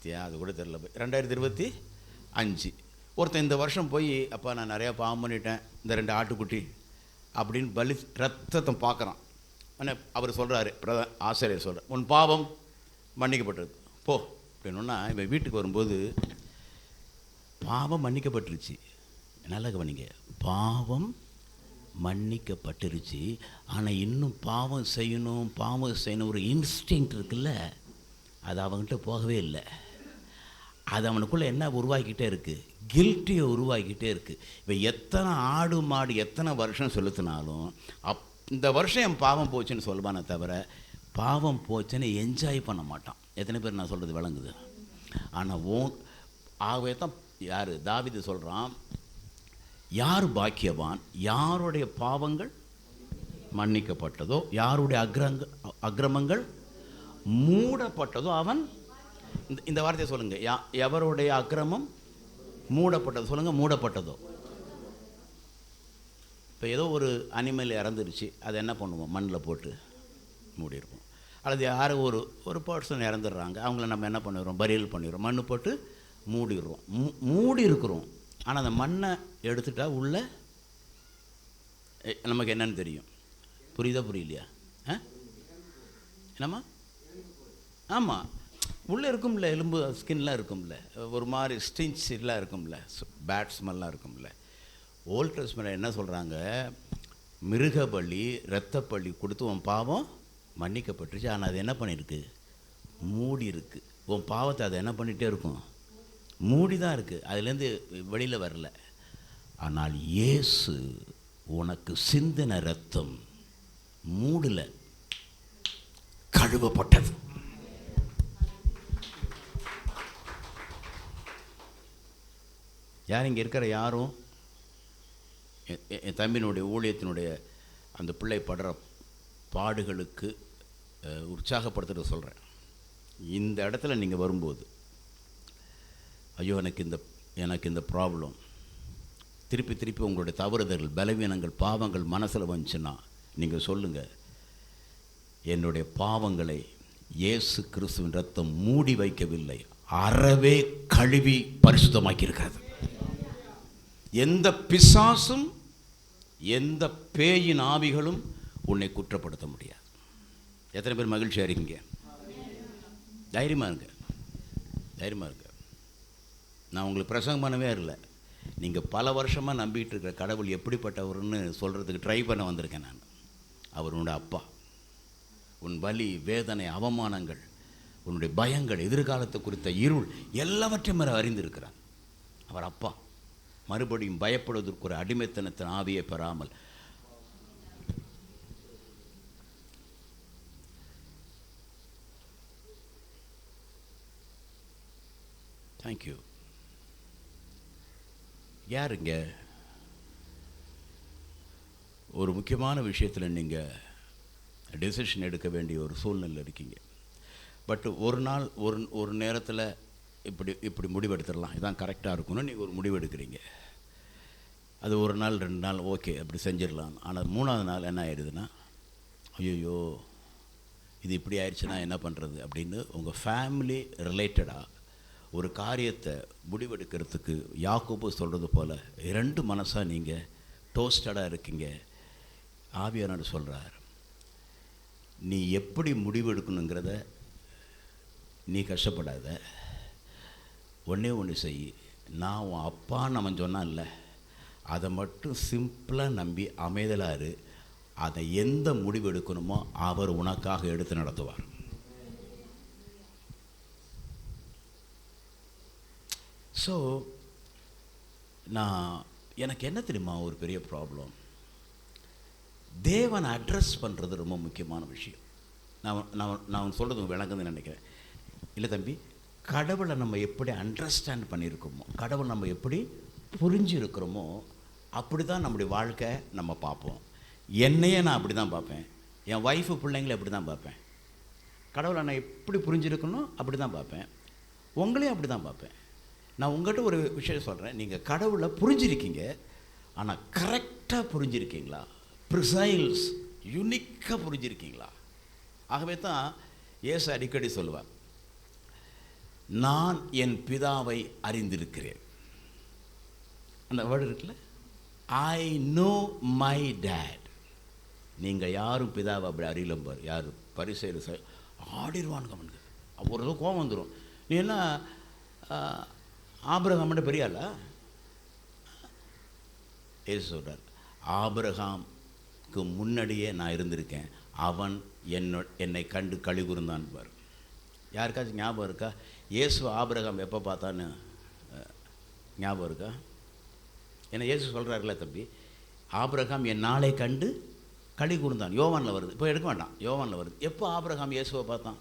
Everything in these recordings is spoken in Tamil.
பற்றியா? அது கூட தெரில. 2025 ஒருத்தன் இந்த வருஷம் போய், அப்பா நான் நிறையா பாவம் பண்ணிட்டேன், இந்த 2 ஆட்டுக்குட்டி அப்படின்னு பலி ரத்தத்தை பார்க்குறான். ஆனால் அவர் சொல்கிறாரு, ஆசிரியர் சொல்கிறார், உன் பாவம் மன்னிக்கப்பட்டது போ அப்படின்னா, இவன் வீட்டுக்கு வரும்போது பாவம் மன்னிக்கப்பட்டுருச்சு. நல்லா கவனிங்க, பாவம் மன்னிக்கப்பட்டுருச்சு. ஆனால் இன்னும் பாவம் செய்யணும் ஒரு இன்ஸ்டிங்க்ட் இருக்குல்ல, அது அவங்ககிட்ட போகவே இல்லை. அது அவனுக்குள்ளே என்ன உருவாக்கிட்டே இருக்குது? கில்ட்டியை உருவாக்கிட்டே இருக்குது. இப்போ எத்தனை ஆடு மாடு எத்தனை வருஷம் செலுத்தினாலும் இந்த வருஷம் என் பாவம் போச்சுன்னு சொல்லுவானே தவிர, பாவம் போச்சுன்னு என்ஜாய் பண்ண மாட்டான். எத்தனை பேர் நான் சொல்கிறது விளங்குது? ஆனால் ஆகவே தான் யார் தாவீது சொல்கிறான், யார் பாக்கியவான், யாருடைய பாவங்கள் மன்னிக்கப்பட்டதோ, யாருடைய அக்கிரமங்கள் மூடப்பட்டதோ அவன். இந்த வார்த்தையை சொல்லுங்கள், எவருடைய அக்கிரமம் மூடப்பட்டது சொல்லுங்கள். மூடப்பட்டதோ. இப்போ ஏதோ ஒரு அனிமல் இறந்துருச்சு, அதை என்ன பண்ணுவோம்? மண்ணில் போட்டு மூடிடுவோம். அல்லது யாரும் ஒரு பர்சன் இறந்துடுறாங்க, அவங்கள நம்ம என்ன பண்ணிடுறோம்? பரியல் பண்ணிடுறோம், மண் போட்டு மூடிடுறோம். மூடி இருக்கிறோம். ஆனால் அந்த மண்ணை எடுத்துட்டா உள்ள நமக்கு என்னன்னு தெரியும். புரியுதா புரியலையா? என்னம்மா? ஆமாம், உள்ளே இருக்கும்ல, எலும்பு ஸ்கின்லாம் இருக்கும்ல, ஒரு மாதிரி ஸ்டிஞ்ச் எல்லாம் இருக்கும்ல, பேட் ஸ்மெல்லாம் இருக்கும்ல. ஓல்ட் டெஸ்ட்மென்ட்ல என்ன சொல்கிறாங்க? மிருக பலி இரத்தப்பள்ளி கொடுத்து உன் பாவம் மன்னிக்கப்பட்டுருச்சு. ஆனால் அது என்ன பண்ணியிருக்கு? மூடி இருக்குது. உன் பாவத்தை அதை என்ன பண்ணிகிட்டே இருக்கும்? மூடி தான் இருக்குது, அதுலேருந்து வெளியில் வரல. ஆனால் இயேசு உனக்கு சிந்தின இரத்தம் மூடல, கழுவப்பட்டது. யார் இங்கே இருக்கிற யாரும் என் தம்பியினுடைய ஊழியத்தினுடைய அந்த பிள்ளை படுற பாடுகளுக்கு உற்சாகப்படுத்துகிற சொல்கிறேன். இந்த இடத்துல நீங்கள் வரும்போது, ஐயோ எனக்கு இந்த ப்ராப்ளம், திருப்பி உங்களுடைய தவறுதல்கள், பலவீனங்கள், பாவங்கள் மனசில் வந்துச்சுன்னா நீங்கள் சொல்லுங்கள், என்னுடைய பாவங்களை இயேசு கிறிஸ்துவின் ரத்தம் மூடி வைக்கவில்லை, அறவே கழுவி பரிசுத்தமாக்கியிருக்கிறது. எந்த பிசாசும் எந்த பேயின் ஆவிகளும் உன்னை குற்றப்படுத்த முடியாது. எத்தனை பேர் மகிழ்ச்சியாக இருக்கீங்க? தைரியமாக இருங்க, தைரியமாக இருங்க. நான் உங்களுக்கு பிரசங்கம் பண்ணவே இல்லை, நீங்கள் பல வருஷமாக நம்பிக்கிட்டு இருக்கிற கடவுள் எப்படிப்பட்டவர்னு சொல்கிறதுக்கு ட்ரை பண்ண வந்திருக்கேன் நான். அவர் உன்னோட அப்பா. உன் வலி, வேதனை, அவமானங்கள், உன்னுடைய பயங்கள், எதிர்காலத்தை குறித்த இருள் எல்லாவற்றையும் அறிந்திருக்கிறார். அவர் அப்பா. மறுபடியும் பயப்படுவதற்கு ஒரு அடிமைத்தனத்தின் ஆவியை பெறாமல் தேங்க்யூ. யாருங்க ஒரு முக்கியமான விஷயத்தில் நீங்கள் டெசிஷன் எடுக்க வேண்டிய ஒரு சூழ்நிலை இருக்கீங்க. பட் ஒரு நாள் ஒரு நேரத்தில் இப்படி முடிவெடுத்துடலாம், இதான் கரெக்டாக இருக்கணும்னு நீங்கள் ஒரு முடிவு எடுக்கிறீங்க. அது ஒரு நாள் 2 நாள் ஓகே அப்படி செஞ்சிடலாம். ஆனால் 3ஆவது நாள் என்ன ஆயிடுதுன்னா, ஐயோ இது இப்படி ஆயிடுச்சுன்னா என்ன பண்ணுறது அப்படின்னு உங்கள் ஃபேமிலி ரிலேட்டடாக ஒரு காரியத்தை முடிவெடுக்கிறதுக்கு யாக்கோபு சொல்கிறது போல் 2 மனசாக நீங்கள் டோஸ்டடாக இருக்கீங்க. ஆவியானவர் சொல்கிறார், நீ எப்படி முடிவெடுக்கணுங்கிறத நீ கஷ்டப்படாத, ஒன்று செய். நான் உன் அப்பான்னு அவன் சொன்னான்ல, அதை மட்டும் சிம்பிளாக நம்பி அமைதலாரு. அதை எந்த முடிவு எடுக்கணுமோ அவர் உனக்காக எடுத்து நடத்துவார். ஸோ எனக்கு என்ன தெரியுமா ஒரு பெரிய ப்ராப்ளம், தேவனை அட்ரஸ் பண்ணுறது ரொம்ப முக்கியமான விஷயம். நான் சொல்கிறது விளங்குதுன்னு நினைக்கிறேன். இல்லை தம்பி, கடவுளை நம்ம எப்படி அண்டர்ஸ்டாண்ட் பண்ணியிருக்கோமோ, கடவுள் நம்ம எப்படி புரிஞ்சிருக்கிறோமோ அப்படி தான் நம்முடைய வாழ்க்கை நம்ம பார்ப்போம். என்னையே நான் அப்படி தான் பார்ப்பேன், என் ஒய்ஃபு பிள்ளைங்களை அப்படி தான் பார்ப்பேன். கடவுளை நான் எப்படி புரிஞ்சிருக்கணும் அப்படி தான் பார்ப்பேன், உங்களையும் அப்படி தான் பார்ப்பேன். நான் உங்கள்கிட்ட ஒரு விஷயம் சொல்கிறேன், நீங்கள் கடவுளை புரிஞ்சிருக்கீங்க, ஆனால் கரெக்டாக புரிஞ்சிருக்கீங்களா? ப்ரிசைல்ஸ் யூனிக்காக புரிஞ்சிருக்கீங்களா? ஆகவே தான் இயேசு அடிக்கடி சொல்லுவார், நான் என் பிதாவை அறிந்திருக்கிறேன். அந்த வேர்டு இருக்குல்ல, ஐ நோ மை டேட். நீங்கள் யாரும் பிதாவை அப்படி அறியலம் பாரு. யார் பரிசேயர் ஆடிடுவானுங்க அவனுக்கு. ஒரு ஏதோ கோபம் வந்துடும். நீ என்ன ஆபிரகாம்கிட்ட பெரிய ஆளா? ஏசு சொல்கிறார், ஆபிரகாமுக்கு முன்னாடியே நான் இருந்திருக்கேன், அவன் என்னை கண்டு களி கூர்ந்தான் பார். யாருக்காச்சும் ஞாபகம் இருக்கா இயேசு ஆபிரகாம் எப்போ பார்த்தான்னு ஞாபகம் இருக்கா? ஏன்னா இயேசு சொல்கிறாருல, தம்பி ஆபிரகாம் என் நாளை கண்டு களி கூர்ந்தான். யோவானில் வருது, இப்போ எடுக்க வேண்டாம், யோவானில் வருது. எப்போ ஆபிரகாம் இயேசுவை பார்த்தான்?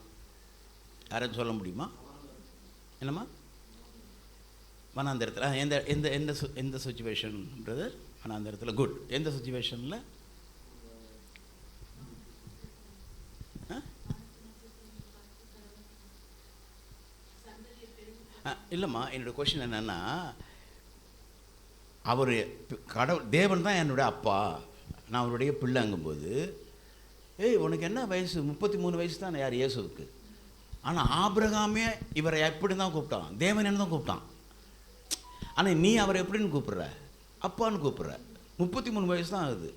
யாரும் சொல்ல முடியுமா? என்னம்மா? வனாந்திரத்தில். எந்த எந்த எந்த எந்த சுச்சுவேஷன்ன்றது? வனாந்திரத்தில். குட். எந்த சுச்சுவேஷனில்? இல்லைம்மா, என்னோடய கொஷின் என்னென்னா, அவர் கடவுள் தேவன் தான் என்னுடைய அப்பா, நான் அவருடைய பிள்ளைங்கும்போது, உனக்கு என்ன வயசு? 33 வயசு தான் யார் இயேசுவுக்கு. ஆனால் ஆபிரகாமே இவரை எப்படி தான் கூப்பிட்டான்? தேவன் என்ன தான் கூப்பிட்டான். ஆனால் நீ அவரை எப்படின்னு கூப்பிட்ற? அப்பான்னு கூப்பிட்ற. 33 வயசு தான் ஆகுது.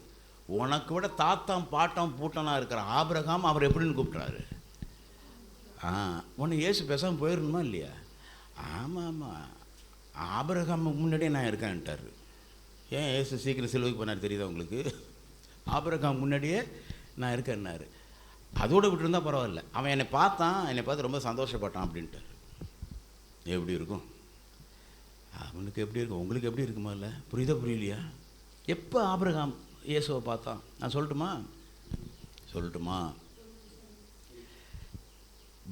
உனக்கு விட தாத்தாம் பாட்டம் பூட்டனாக இருக்கிற ஆபிரகாம் அவர் எப்படின்னு கூப்பிட்றாரு? உன்னை இயேசு பேசாமல் போயிடணுமா இல்லையா? ஆமாம் ஆமாம், ஆபிரகாமுக்கு முன்னாடியே நான் இருக்கேன்ட்டார். ஏன் இயேசு சீக்கிரம் சிலுவைக்கு போனார் தெரியுதா உங்களுக்கு? ஆபிரகாம் முன்னாடியே நான் இருக்கேன்னாரு. அதோடு விட்டுருந்தா பரவாயில்ல. அவன் என்னை பார்த்தான், என்னை பார்த்து ரொம்ப சந்தோஷப்பட்டான் அப்படின்ட்டார். எப்படி இருக்கும் அவனுக்கு? எப்படி இருக்கும்? உங்களுக்கு எப்படி இருக்குமா? இல்லை, புரியுதா புரியலையா? எப்போ ஆபிரகாம் இயேசுவை பார்த்தான்? நான் சொல்லட்டுமா?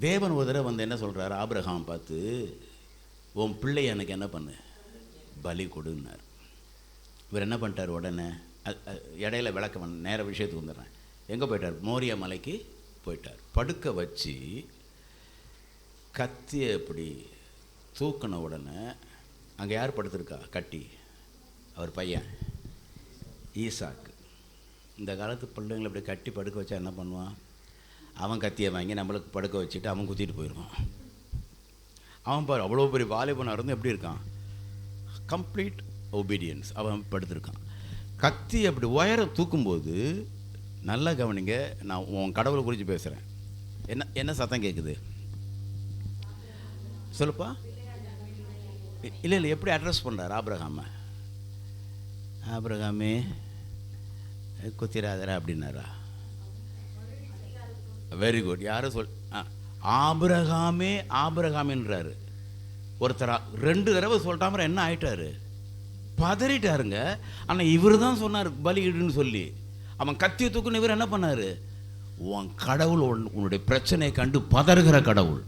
தேவன் ஒரு தடவை வந்து என்ன சொல்கிறார் ஆபிரகாம் பார்த்து, உன் பிள்ளை எனக்கு என்ன பண்ணு, பலி கொடுன்னார். இவர் என்ன பண்ணிட்டார்? உடனே இடையில விளக்கம் நேர விஷயத்துக்கு வந்துடுறேன். எங்கே போயிட்டார்? மோரியா மலைக்கு போயிட்டார். படுக்க வச்சு கத்தியை இப்படி தூக்கின உடனே அங்கே யார் படுத்திருக்கா கட்டி? அவர் பையன் ஈசாக்கு. இந்த காலத்து பிள்ளைங்களை இப்படி கட்டி படுக்க வச்சா என்ன பண்ணுவான்? அவன் கத்தியை வாங்கி நம்மளுக்கு படுக்க வச்சுட்டு அவன் குத்திட்டு போயிடுவான். அவன் பாரு, அவ்வளோ பெரிய வாலிபனாக இருந்து எப்படி இருக்கான்? Complete obedience. அவன் படுத்திருக்கான். கத்தி அப்படி உயரம் தூக்கும்போது நல்லா கவனிங்க, நான் உன் கடவுளை குறித்து பேசுகிறேன். என்ன சத்தம் கேட்குது? சொல்லுப்பா. இல்லை எப்படி அட்ரஸ் பண்ணுறார் ஆபிரகாமை? ஆபிரகாமே குத்திராதரா அப்படின்னாரா? Very good. யாரும் ஆபிரகாமின்றாரு. ஒருத்தரா 2 தடவை சொல்லிட்டாம என்ன ஆயிட்டாரு? பதறிட்டாருங்க. ஆனால் இவர் தான் சொன்னார் பலியிடுன்னு சொல்லி. அவன் கத்திய தூக்குன்னு இவர் என்ன பண்ணார்? உன் கடவுள் உன்னுடைய பிரச்சனையை கண்டு பதறுகிற கடவுள்.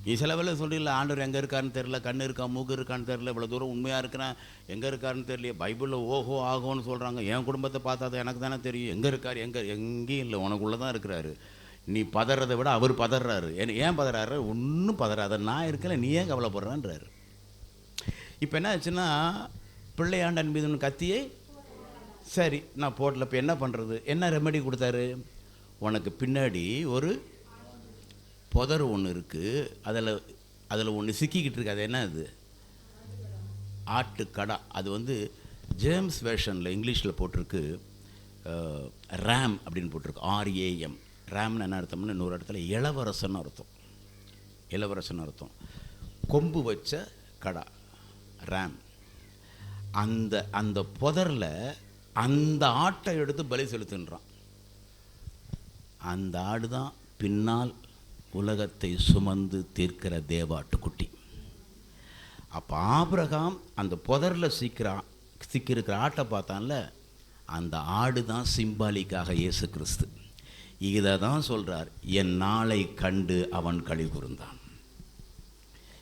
நீ சில வேலை சொல்லிடல, ஆண்டவர் எங்கே இருக்காருன்னு தெரியல, கண்ணு இருக்கா மூக்கு இருக்கான்னு தெரியல, இவ்வளோ தூரம் உண்மையாக இருக்கிறேன், எங்கே இருக்காருன்னு தெரியல. பைபிளில் ஓஹோ ஆகோன்னு சொல்கிறாங்க. என் குடும்பத்தை பார்த்தா எனக்கு தானே தெரியும் எங்கே இருக்கார். எங்கேயும் இல்லை, உனக்குள்ளே தான் இருக்கிறாரு. நீ பதறதை விட அவர் பதறாரு. ஏன் பதறாரு? ஒன்றும் பதறாத, நான் இருக்கல, நீ ஏன் கவலைப்படுறான்றாரு. இப்போ என்ன ஆச்சுன்னா, பிள்ளையாண்டன் மீது கத்தியை சரி நான் போடல. இப்போ என்ன பண்ணுறது? என்ன ரெமெடி கொடுத்தாரு? உனக்கு பின்னாடி ஒரு புதர் ஒன்று இருக்குது, அதில் ஒன்று சிக்கிக்கிட்டு இருக்கு. அது என்ன? அது ஆட்டுக்கடா. அது வந்து ஜேம்ஸ் வேர்ஷனில் இங்கிலீஷில் போட்டிருக்கு ரேம் அப்படின்னு போட்டிருக்கு. RAM. ரேம்னு என்ன அர்த்தம்னு இன்னொரு இடத்துல இளவரசன் அர்த்தம். இளவரசன் அர்த்தம். கொம்பு வச்ச கடா ரேம். அந்த புதரில் அந்த ஆட்டை எடுத்து பலி செலுத்துன்றான். அந்த ஆடு தான் பின்னால் உலகத்தை சுமந்து தீர்க்கிற தேவாட்டுக்குட்டி. அப்போ ஆபிரகாம் அந்த புதரில் சிக்கிருக்கிற ஆட்டை பார்த்தான்ல, அந்த ஆடு தான் சிம்பாலிக்காக இயேசு கிறிஸ்து. இதை தான் சொல்கிறார், என் நாளை கண்டு அவன் களி கூர்ந்தான்.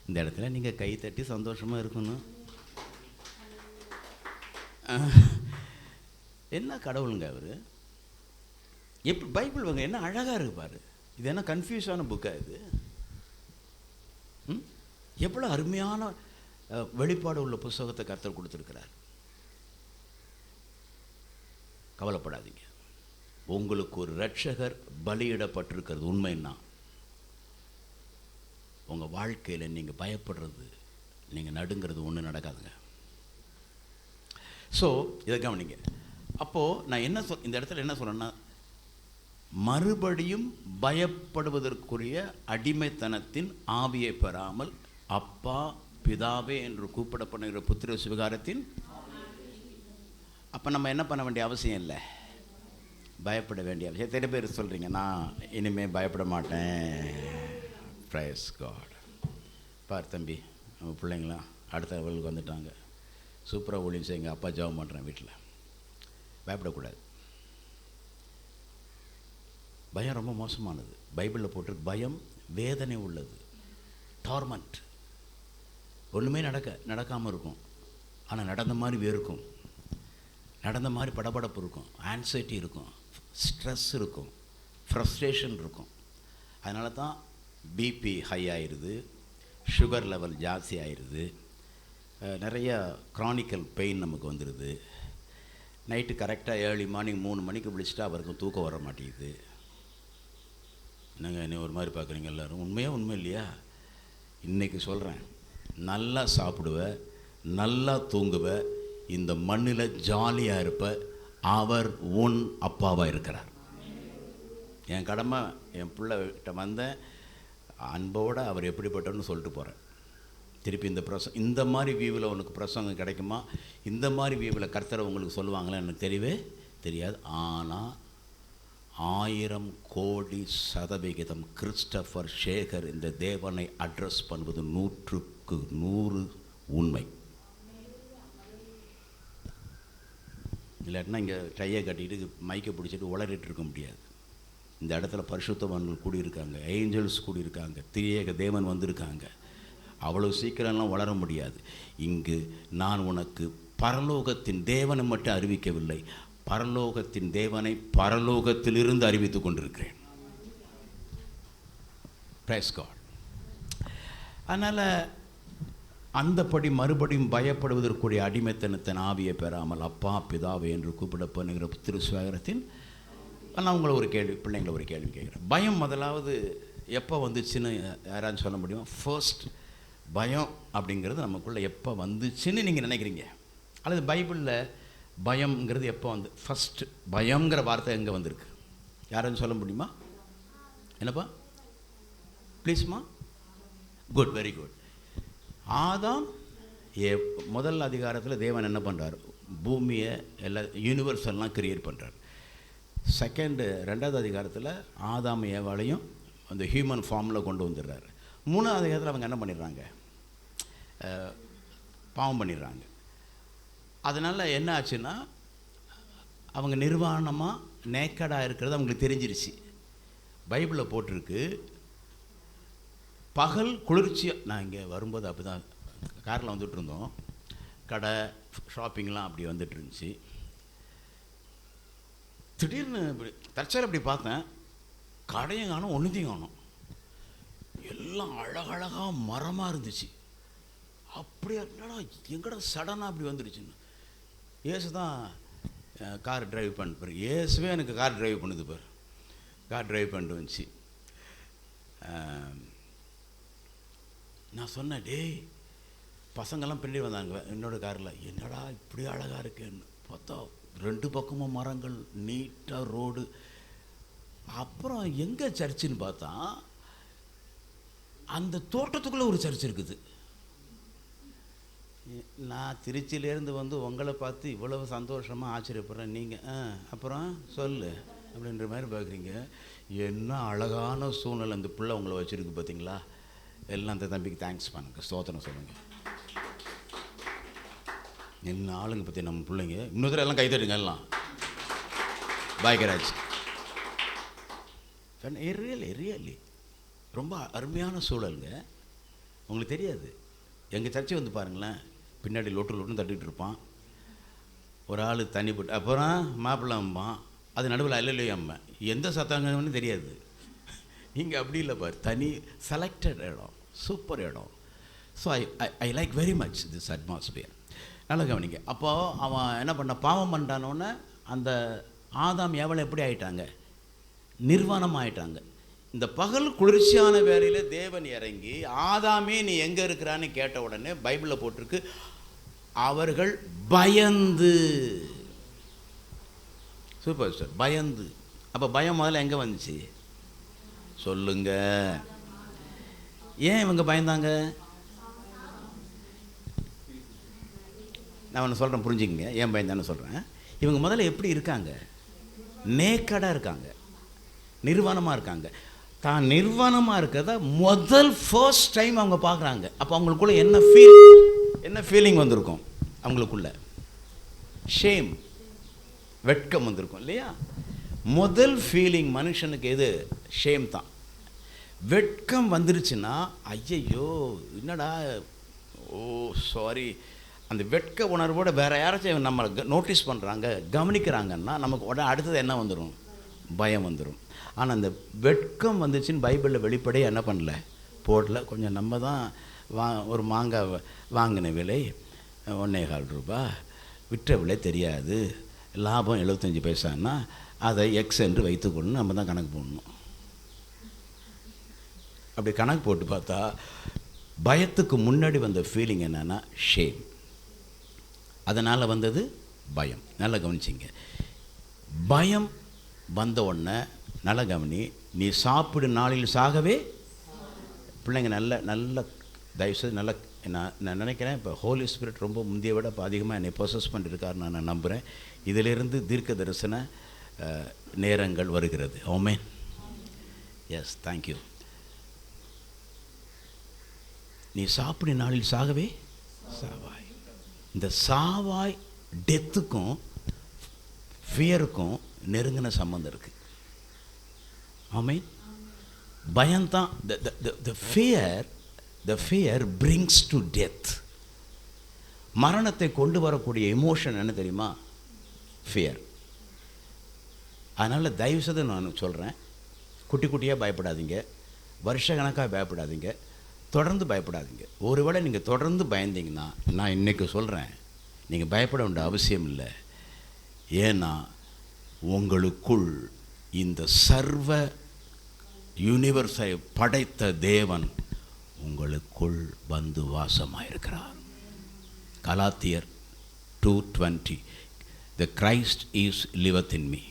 இந்த இடத்துல நீங்கள் கை தட்டி சந்தோஷமாக இருக்கணும். என்ன கடவுளுங்க அவர்! எப்படி பைபிள் வாங்க என்ன அழகாக இருப்பார். இது என்ன கன்ஃபியூஸான புக்கா இது? எவ்வளோ அருமையான வெளிப்பாடு உள்ள புஸ்தகத்தை கர்த்தர் கொடுத்துருக்கிறார். கவலைப்படாதீங்க, உங்களுக்கு ஒரு இரட்சகர் பலியிடப்பட்டிருக்கிறது உண்மைன்னா உங்கள் வாழ்க்கையில் நீங்கள் பயப்படுறது, நீங்கள் நடுங்கிறது ஒன்றும் நடக்காதுங்க. ஸோ இதை கவனிங்க. அப்போது நான் என்ன இந்த இடத்துல என்ன சொல்கிறேன்னா, மறுபடியும் பயப்படுவதற்குரிய அடிமைத்தனத்தின் ஆவியை பெறாமல் அப்பா பிதாவே என்று கூப்பிடப்படுகிற புத்திர சுவிகாரத்தின். அப்போ நம்ம என்ன பண்ண வேண்டிய அவசியம் இல்லை, பயப்பட வேண்டிய அவசியம். எத்தனை பேர் சொல்கிறீங்க நான் இனிமேல் பயப்பட மாட்டேன்? Price God. பார் தம்பி, நம்ம பிள்ளைங்களாம் அடுத்த லெவலுக்கு வந்துட்டாங்க, சூப்பராக ஊழியம் செய்யுங்க, அப்பா ஜெபம் பண்ணுறேன் வீட்டில். பயப்படக்கூடாது. பயம் ரொம்ப மோசமானது. பைபிளில் போட்டிருக்கு, பயம் வேதனை உள்ளது, டார்மெண்ட். ஒன்றுமே நடக்காமல் இருக்கும், ஆனால் நடந்த மாதிரி வெறுக்கும், நடந்த மாதிரி படபடப்பு இருக்கும், ஆன்சைட்டி இருக்கும், ஸ்ட்ரெஸ் இருக்கும், ஃப்ரஸ்ட்ரேஷன் இருக்கும். அதனால தான் பிபி ஹை ஆயிடுது, சுகர் லெவல் ஜாஸ்தி ஆயிடுது, நிறைய க்ரானிக்கல் பெயின் நமக்கு வந்துடுது. நைட்டு கரெக்டாக ஏர்லி மார்னிங் 3 மணிக்கு விழிச்சிட்டா அவருக்கு தூக்கம் வர மாட்டேங்குது. என்னங்க என்ன ஒரு மாதிரி பார்க்குறீங்க எல்லோரும்? உண்மை இல்லையா? இன்றைக்கி சொல்கிறேன், நல்லா சாப்பிடுவ, நல்லா தூங்குவ, இந்த மண்ணில் ஜாலியாக இருப்ப. அவர் உன் அப்பாவாக இருக்கிறார். என் கடமை என் பிள்ளைகிட்ட வந்தேன், அன்போடு அவர் எப்படிப்பட்டன்னு சொல்லிட்டு போகிறேன். திருப்பி இந்த மாதிரி வியூவில் உனக்கு பிரசங்கம் கிடைக்குமா, இந்த மாதிரி வியூவில் கர்த்தரை உங்களுக்கு சொல்லுவாங்களே எனக்கு தெரியவே தெரியாது. ஆனால் 1000 கோடி சதவிகிதம் கிறிஸ்டபர் சேகர் இந்த தேவனை அட்ரஸ் பண்ணுவது 100க்கு 100 உண்மை. இல்லாட்டினா இங்கே கையை கட்டிட்டு மைக்கை பிடிச்சிட்டு உளறிட்டு இருக்க முடியாது. இந்த இடத்துல பரிசுத்தவான்கள் கூடியிருக்காங்க, ஏஞ்சல்ஸ் கூடியிருக்காங்க, திரியேக தேவன் வந்திருக்காங்க. அவ்வளோ சீக்கிரம்லாம் வளர முடியாது. இங்கு நான் உனக்கு பரலோகத்தின் தேவனை மட்டும் அறிவிக்கவில்லை, பரலோகத்தின் தேவனை பரலோகத்திலிருந்து அறிவித்து கொண்டிருக்கிறேன். Praise God. அதனால் அந்தப்படி மறுபடியும் பயப்படுவதற்குரிய அடிமைத்தனத்தின் ஆவியை பெறாமல் அப்பா பிதாவே என்று கூப்பிடப்படுகிற திருசுவாகரத்தின். நான் உங்களை ஒரு கேள்வி, பிள்ளைங்களை ஒரு கேள்வி கேட்குறேன். பயம் முதலாவது எப்போ வந்துச்சுன்னு யாராவது சொல்ல முடியும்? ஃபர்ஸ்ட் பயம் அப்படிங்கிறது நமக்குள்ளே எப்போ வந்துச்சுன்னு நீங்கள் நினைக்கிறீங்க? அல்லது பைபிளில் பயம்ங்கிறது எப்போ வந்து ஃபஸ்ட்டு பயங்கிற வார்த்தை எங்கே வந்திருக்கு? யாராவது சொல்ல முடியுமா? என்னப்பா ப்ளீஸ்மா? Good, very good. ஆதாம் முதல் அதிகாரத்தில் தேவன் என்ன பண்ணுறார்? பூமியை எல்லா யூனிவர்ஸ் எல்லாம் கிரியேட் பண்ணுறார். ரெண்டாவது அதிகாரத்தில் ஆதாம் ஏவாளையும் அந்த ஹியூமன் ஃபார்மில் கொண்டு வந்துடுறாரு. 3வது அதிகாரத்தில் அவங்க என்ன பண்ணிடுறாங்க? பாவம் பண்ணிடுறாங்க. அதனால் என்ன ஆச்சுன்னா அவங்க நிர்வாணமாக நேக்கடாக இருக்கிறது அவங்களுக்கு தெரிஞ்சிருச்சு. பைபிளில் போட்டிருக்கு, பகல் குளிர்ச்சியாக. நான் இங்கே வரும்போது அப்படி தான் காரில் வந்துட்டு இருந்தோம், கடை ஷாப்பிங்லாம் அப்படி வந்துட்டு இருந்துச்சு. திடீர்னு இப்படி தற்செயல் அப்படி பார்த்தேன், கடையும் காணும், ஒன்றுத்தையும் காணும், எல்லாம் அழகழகாக மரமாக இருந்துச்சு. அப்படியே என்னடா எங்கடா சடனாக அப்படி வந்துடுச்சுன்னு. ஏசு தான் கார் டிரைவ் பண்ணிப்பார். ஏசுவே எனக்கு கார் டிரைவ் பண்ணுது பார். கார் டிரைவ் பண்ணிட்டு வந்துச்சு. நான் சொன்னேன், டேய் பசங்கள்லாம் பின்னாடி வந்தாங்க என்னோடய காரில், என்னடா இப்படி அழகாக இருக்குன்னு பார்த்தா 2 பக்கமும் மரங்கள், நீட்டாக ரோடு. அப்புறம் எங்கே சர்ச்சுன்னு பார்த்தா அந்த தோட்டத்துக்குள்ளே ஒரு சர்ச் இருக்குது. நான் திருச்சியிலேருந்து வந்து உங்களை பார்த்து இவ்வளவு சந்தோஷமாக ஆச்சரியப்படுறேன். நீங்கள் அப்புறம் சொல்லு அப்படின்ற மாதிரி பார்க்குறீங்க. என்ன அழகான சூழ்நிலை அந்த பிள்ளை உங்களை வச்சுருக்கு பார்த்தீங்களா? எல்லாம் அந்த தம்பிக்கு தேங்க்ஸ் பண்ணுங்க, ஸ்தோத்திரம் சொல்லுங்கள். என்ன ஆளுங்க பற்றி நம்ம பிள்ளைங்க. இன்னொரு எல்லாம் கைத்தட்டுங்க எல்லாம். பாய்கராஜ் ரியலி ரொம்ப அருமையான சூழலுங்க. உங்களுக்கு தெரியாது. எங்கள் சர்ச்சை வந்து பாருங்களேன், பின்னாடி லொட்டு தட்டிகிட்டு இருப்பான் ஒரு ஆள், தண்ணி போட்டு அப்புறம் மாப்பிள்ளை அம்மான், அது நடுவில் அல்லையோ அம்மா, எந்த சத்தங்கன்னு தெரியாது. இங்கே அப்படி இல்லை பார், தனி செலக்டட் இடம், சூப்பர் இடம். So I like very much this atmosphere. நல்லா கவனிங்க. அப்போது அவன் என்ன பண்ண, பாவம் பண்ணிட்டானோன்னு அந்த ஆதாம் ஏவலை எப்படி ஆகிட்டாங்க? நிர்வாணம் ஆகிட்டாங்க. இந்த பகல் குளிர்ச்சியான வேளையில் தேவன் இறங்கி ஆதாமே நீ எங்கே இருக்கிறான்னு கேட்ட உடனே பைபிளில் போட்டிருக்கு, அவர்கள் பயந்து. சூப்பர் சார், பயந்து. அப்போ பயம் முதல்ல எங்கே வந்துச்சு சொல்லுங்க? ஏன் இவங்க பயந்தாங்க? நான் ஒன்று சொல்கிறேன், புரிஞ்சுக்கங்க ஏன் பயந்தான்னு சொல்கிறேன். இவங்க முதல்ல எப்படி இருக்காங்க? நேக்கடாக இருக்காங்க, நிர்வாணமாக இருக்காங்க. தான் நிர்வாணமாக இருக்கிறத ஃபர்ஸ்ட் டைம் அவங்க பார்க்குறாங்க. அப்போ அவங்களுக்குள்ள என்ன ஃபீலிங் வந்திருக்கும்? அவங்களுக்குள்ள ஷேம், வெட்கம் வந்திருக்கும் இல்லையா? முதல் ஃபீலிங் மனுஷனுக்கு எது? ஷேம் தான். வெட்கம் வந்துருச்சுன்னா ஐயையோ என்னடா, ஓ சாரி, அந்த வெட்க உணர்வோடு வேறு யாராச்சும் நம்ம நோட்டீஸ் பண்ணுறாங்க, கவனிக்கிறாங்கன்னா நமக்கு உடனே அடுத்தது என்ன வந்துடும்? பயம் வந்துடும். ஆனால் அந்த வெட்கம் வந்துச்சுன்னு பைபிளில் வெளிப்படையாக என்ன பண்ணல, போடல. கொஞ்சம் நம்ம தான் ஒரு மாங்காய் வாங்கின விலை 1.25 ரூபா, விற்ற விலை தெரியாது, லாபம் 75 பைசான்னா அதை எக்ஸ் என்று வைத்துக்கொள்ளணும், நம்ம தான் கணக்கு போடணும். அப்படி கணக்கு போட்டு பார்த்தா பயத்துக்கு முன்னாடி வந்த ஃபீலிங் என்னென்னா ஷேம். அதனால் வந்தது பயம். நல்லா கவனிச்சிங்க. பயம் வந்த உடனே நல்ல கவனி, நீ சாப்பிடு நாளில் சாகவே. பிள்ளைங்க நல்ல தயவுசெய்து நல்லா, நான் நினைக்கிறேன் இப்போ ஹோலி ஸ்பிரிட் ரொம்ப முந்தைய விட இப்போ அதிகமாக என்னை ப்ரொசஸ் பண்ணியிருக்காருன்னு நான் நம்புகிறேன். இதிலிருந்து தீர்க்க தரிசன நேரங்கள் வருகிறது. ஆமென். Yes, thank you. நீ சாப்பிடு நாளில் சாகவே சாவாய். இந்த சாவாய் டெத்துக்கும் ஃபியருக்கும் நெருங்கின சம்பந்தம் இருக்குது. ஆமென். பயம்தான். the fear brings to death. மரணத்தை கொண்டு வரக்கூடிய எமோஷன் என்ன தெரியுமா? ஃபியர். அதனால் தயவுசெய்து நான் சொல்கிறேன், குட்டி குட்டியாக பயப்படாதீங்க, வருஷ கணக்காக பயப்படாதீங்க, தொடர்ந்து பயப்படாதீங்க. ஒருவேளை நீங்கள் தொடர்ந்து பயந்தீங்கன்னா நான் இன்றைக்கி சொல்கிறேன், நீங்கள் பயப்பட வேண்டிய அவசியம் இல்லை. ஏன்னா உங்களுக்குள் இந்த சர்வ யூனிவர்ஸை படைத்த தேவன் உங்களுக்குள் வந்து வாசமாயிருக்கிறார். கலாத்தியர் 2:20 The Christ is liveth in me.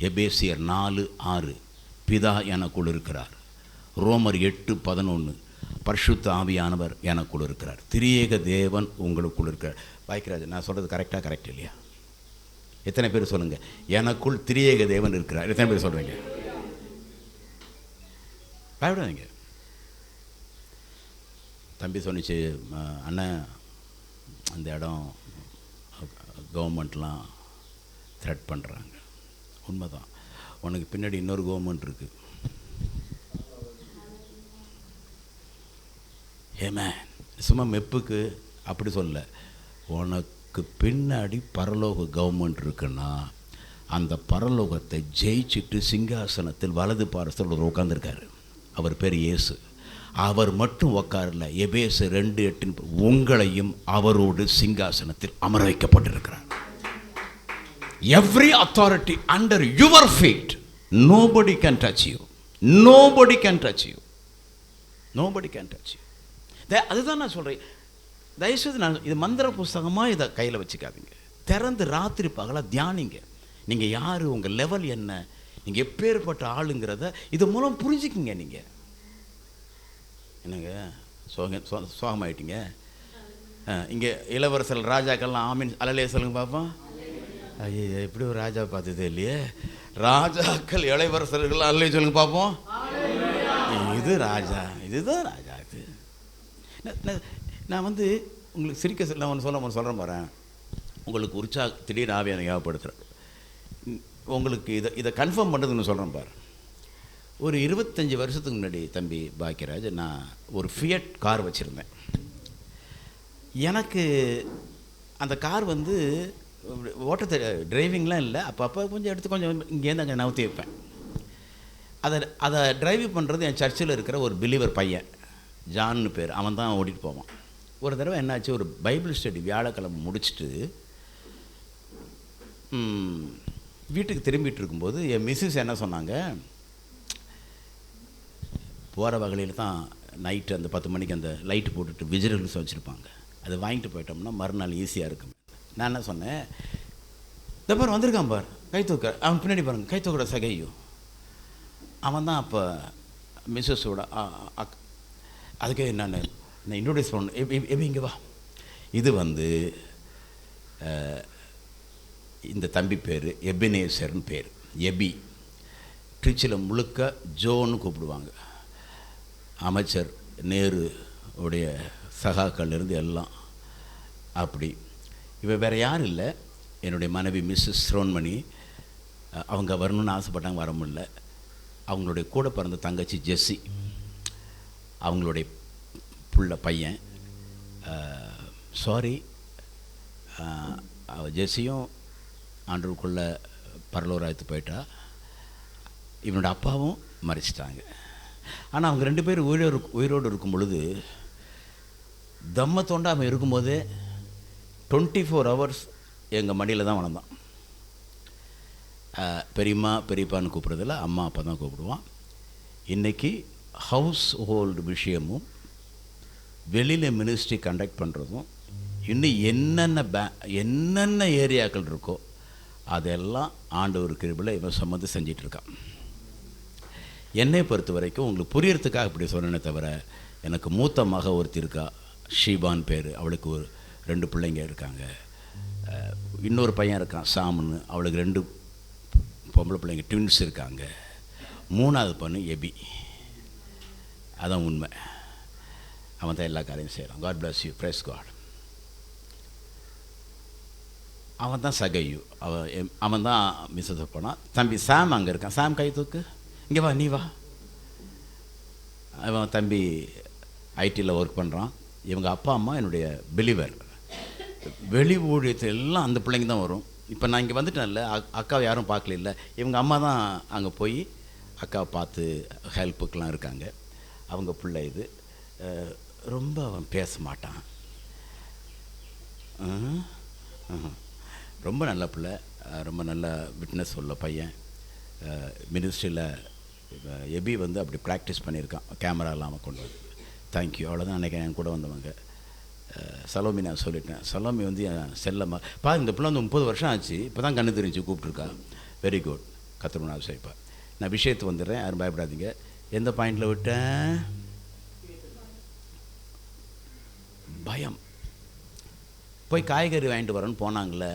எபேசியர் 4:6 பிதா எனக்குள் இருக்கிறார். ரோமர் 8:11 பரிசுத்த ஆவியானவர் எனக்குள் இருக்கிறார். திரியேக தேவன் உங்களுக்குள் இருக்கிறார். பாய்க்கிறாஜ், நான் சொல்கிறது கரெக்ட் இல்லையா? எத்தனை பேர் சொல்லுங்கள் எனக்குள் திரியேக தேவன் இருக்கிறார்? எத்தனை பேர் சொல்கிறீங்க? பயப்படாதீங்க. தம்பி சொன்னிச்சு, அண்ணன் அந்த இடம் கவர்மெண்ட்லாம் த்ரெட் பண்ணுறாங்க. உண்மைதான். உனக்கு பின்னாடி இன்னொரு கவர்மெண்ட் இருக்குது. ஏமே சும்மா மெப்புக்கு அப்படி சொல்ல, உனக்கு பின்னாடி பரலோக கவர்மெண்ட் இருக்குன்னா அந்த பரலோகத்தை ஜெயிச்சுட்டு சிங்காசனத்தில் வலது பாரஸ்தர் உட்காந்துருக்காரு. அவர் பேர் இயேசு. அவர் மட்டும் உட்காரல. எபேசு 2:8 உங்களையும் அவரோடு சிங்காசனத்தில் அமர வைக்கப்பட்டிருக்கிறார். Every authority under your feet. Nobody can touch you. Nobody can touch you. Nobody can touch you. அதுதான் நான் சொல்கிறேன். தயவுசெய்து நான் இது மந்திர புஸ்தகமாக இதை கையில் வச்சுக்காதீங்க. திறந்து ராத்திரி பகலாக தியானிங்க. நீங்கள் யார், உங்கள் லெவல் என்ன, நீங்கள் எப்பேற்பட்ட ஆளுங்கிறத இது மூலம் புரிஞ்சுக்கிங்க. நீங்கள் என்னங்க சோகமாயிட்டீங்க? இங்கே இளவரசர் ராஜாக்கள்லாம் ஆமீன் அலலே சொல்லுங்க பார்ப்போம். ஐயோ, எப்படி ஒரு ராஜா பார்த்ததே இல்லையே. ராஜாக்கள் இளவரசர்கள் அல்லே சொல்லுங்க பார்ப்போம். இது ராஜா, இதுதான் ராஜா. இது நான் வந்து உங்களுக்கு சிரிக்க நான் ஒன்று சொல்கிறேன் பாருங்க. உங்களுக்கு திடீர்னு ஆவியை ஞாபகப்படுத்துகிறேன். உங்களுக்கு இதை கன்ஃபார்ம் பண்ணுறதுன்னு சொல்கிறேன் பாரு. ஒரு 25 வருஷத்துக்கு முன்னாடி தம்பி பாக்கியராஜ், நான் ஒரு ஃபியட் கார் வச்சுருந்தேன். எனக்கு அந்த கார் வந்து ஓட்ட டிரைவிங்லாம் இல்லை. அப்பப்போ கொஞ்சம் எடுத்து கொஞ்சம் இங்கேருந்து அங்கே நவுத்தி வைப்பேன். அதை டிரைவ் பண்ணுறது என் சர்ச்சில் இருக்கிற ஒரு பிலீவர் பையன், ஜான்னு பேர், அவன் தான் ஓட்டிகிட்டு போவான். ஒரு தடவை என்னாச்சு, ஒரு பைபிள் ஸ்டடி வியாழக்கிழமை முடிச்சுட்டு வீட்டுக்கு திரும்பிட்டு இருக்கும்போது என் மிஸ்ஸஸ் என்ன சொன்னாங்க, போகிற வகையில் தான் நைட்டு அந்த 10 மணிக்கு அந்த லைட்டு போட்டுட்டு விஜிலன்ஸ் வச்சுருப்பாங்க. அதை வாங்கிட்டு போயிட்டோம்னா மறுநாள் ஈஸியாக இருக்கும். நான் என்ன சொன்னேன், இந்த பார் வந்திருக்கான் பார் கை தூக்க, அவன் பின்னாடி பாருங்கள் கை தூக்கிற சகையும். அவன் தான் அப்போ மிஸ்ஸஸோட அதுக்கு நான் இன்ட்ரோடியூஸ் பண்ணேன். எபி இங்கே வா. இது வந்து இந்த தம்பி பேர் எபினேசர்னு பேர். எபி திருச்சியில் முழுக்க ஜோன்னு கூப்பிடுவாங்க. அமைச்சர் நேரு உடைய சகாக்கள்லேருந்து எல்லாம் அப்படி. இவன் வேறு யாரும் இல்லை, என்னுடைய மனைவி மிஸ்ஸஸ் ஸ்ரோன்மணி. அவங்க வரணும்னு ஆசைப்பட்டாங்க, வர முடியல. அவங்களுடைய கூட பிறந்த தங்கச்சி ஜெஸ்ஸி, அவங்களுடைய புள்ள பையன். சாரி, ஜெஸ்ஸியும் ஆண்டவருக்குள்ளே பரலோராயத்து போயிட்டா. இவனோட அப்பாவும் மறைச்சிட்டாங்க. ஆனால் அவங்க 2 பேர் உயிரோடு இருக்கும் பொழுது தம்ம தோண்டாமல் இருக்கும்போதே 24 ஹவர்ஸ் எங்கள் மடியில் தான் வளர்ந்தான். பெரியம்மா பெரியப்பான்னு கூப்பிட்றதில்ல, அம்மா அப்பா தான் கூப்பிடுவான். இன்றைக்கி ஹவுஸ் ஹோல்டு விஷயமும் வெளியில் மினிஸ்ட்ரி கண்டக்ட் பண்ணுறதும் இன்னும் என்னென்ன ஏரியாக்கள் இருக்கோ அதெல்லாம் ஆண்டவர் கிருபையில் இவன் சுமந்து செஞ்சிட்ருக்கான். என்னை பொறுத்த வரைக்கும் உங்களுக்கு புரியறதுக்காக இப்படி சொன்னேனே தவிர, எனக்கு மூத்த மக ஒருத்தி இருக்கா, ஷீபான் பேர். அவளுக்கு ஒரு 2 பிள்ளைங்க இருக்காங்க. இன்னொரு பையன் இருக்கான் சாமுன்னு, அவளுக்கு 2 பொம்பளை பிள்ளைங்க ட்வின்ஸ் இருக்காங்க. 3ஆவது பொண்ணு எபி. அதான் உண்மை. அவன் தான் எல்லா காரியம் செய்கிறான். God bless you, praise God. அவன் தான் சகையு. அவன் தான் மிஸ்ஸஸ் போனான். தம்பி சாம் அங்கே இருக்கான். சாம் கை தூக்கு, இங்கே வா, நீ வா. அவன் தம்பி ஐடியில் ஒர்க் பண்ணுறான். இவங்க அப்பா அம்மா என்னுடைய பிலிவர். வெளி ஊழியத்தில் எல்லாம் அந்த பிள்ளைங்க தான் வரும். இப்போ நான் இங்கே வந்துட்டேன்ல, அக்காவை யாரும் பார்க்கல. இல்லை, இவங்க அம்மா தான் அங்கே போய் அக்காவை பார்த்து ஹெல்ப்புக்கெலாம் இருக்காங்க. அவங்க பிள்ளை இது. ரொம்ப அவன் பேச மாட்டான். ரொம்ப நல்ல பிள்ளை, ரொம்ப நல்ல விட்னஸ் உள்ள பையன். மினிஸ்ட்ரியில் எபி வந்து அப்படி ப்ராக்டிஸ் பண்ணியிருக்கான், கேமரா இல்லாமல் கொண்டு வந்து. தேங்க்யூ. அவ்வளோதான் அன்றைக்கி என் கூட வந்தவங்க. சலோமி நான் சொல்லிட்டேன். சலோமி வந்து என் செல்லம்மா. இந்த பிள்ளை வந்து 30 வருஷம் ஆச்சு, இப்போ தான் கண்ணு தெரிஞ்சு கூப்பிட்ருக்கா. Very good, கத்திரமணா விசாரிப்பா. நான் விஷயத்துக்கு வந்துடுறேன், யாரும் பயப்படாதீங்க. எந்த பாயிண்டில் விட்டேன்? பயம். போய் காய்கறி வாங்கிட்டு வரேன்னு போனாங்களே,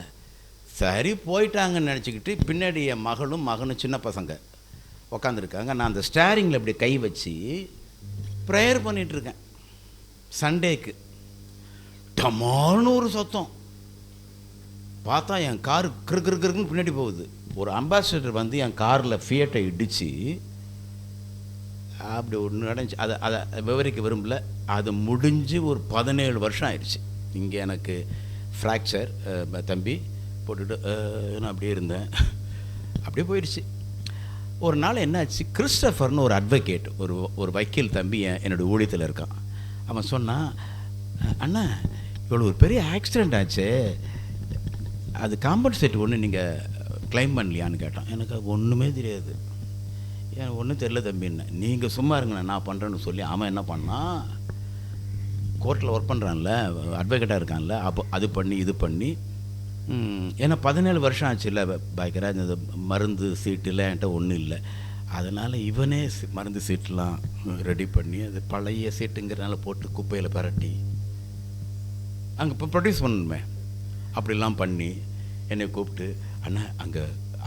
சரி போயிட்டாங்கன்னு நினச்சிக்கிட்டு பின்னாடி என் மகனும் சின்ன பசங்க உக்காந்துருக்காங்க. நான் அந்த ஸ்டேரிங்கில் இப்படி கை வச்சு ப்ரேயர் பண்ணிகிட்ருக்கேன். சண்டேக்கு டமால்னு ஒரு சத்தம். பார்த்தா என் காரு கிறுக்குன்னு பின்னாடி போகுது. ஒரு அம்பாசிடர் வந்து என் காரில் ஃபியட்டை இடித்து அப்படி ஒன்று நடந்துச்சு. அதை விவரிக்க விரும்பல. அது முடிஞ்சு ஒரு 17 வருஷம் ஆயிடுச்சு. இங்கே எனக்கு ஃப்ராக்சர் தம்பி போட்டுட்டு நான் அப்படியே இருந்தேன். அப்படியே போயிடுச்சு. ஒரு நாள் என்னாச்சு, கிறிஸ்டபர்னு ஒரு அட்வொகேட், ஒரு வக்கீல் தம்பி என்னோடய ஊழியத்தில் இருக்கான். அவன் சொன்னான், அண்ணா இவ்வளோ ஒரு பெரிய ஆக்சிடெண்ட் ஆச்சு, அது காம்பன்சேட் ஒன்று நீங்கள் கிளைம் பண்ணலையான்னு கேட்டான். எனக்கு அது ஒன்றுமே தெரியாது. எனக்கு ஒன்றும் தெரியல தம்பின்னு. நீங்கள் சும்மா இருங்கண்ணா, நான் பண்ணுறேன்னு சொல்லி அவன் என்ன பண்ணான், கோர்ட்டில் ஒர்க் பண்ணுறான்ல, அட்வொகேட்டாக இருக்கான்ல, அப்போ அது பண்ணி இது பண்ணி. ஏன்னா 17 வருஷம் ஆச்சு இல்லை பாய்க்கிறா. இந்த மருந்து சீட்டுலாம் என்கிட்ட ஒன்றும் இல்லை. அதனால் இவனே மருந்து சீட்டெலாம் ரெடி பண்ணி அது பழைய சீட்டுங்கிறனால போட்டு குப்பையில் பரட்டி அங்கே இப்போ ப்ரொடியூஸ் பண்ணணுமே, அப்படிலாம் பண்ணி என்னை கூப்பிட்டு, அண்ணா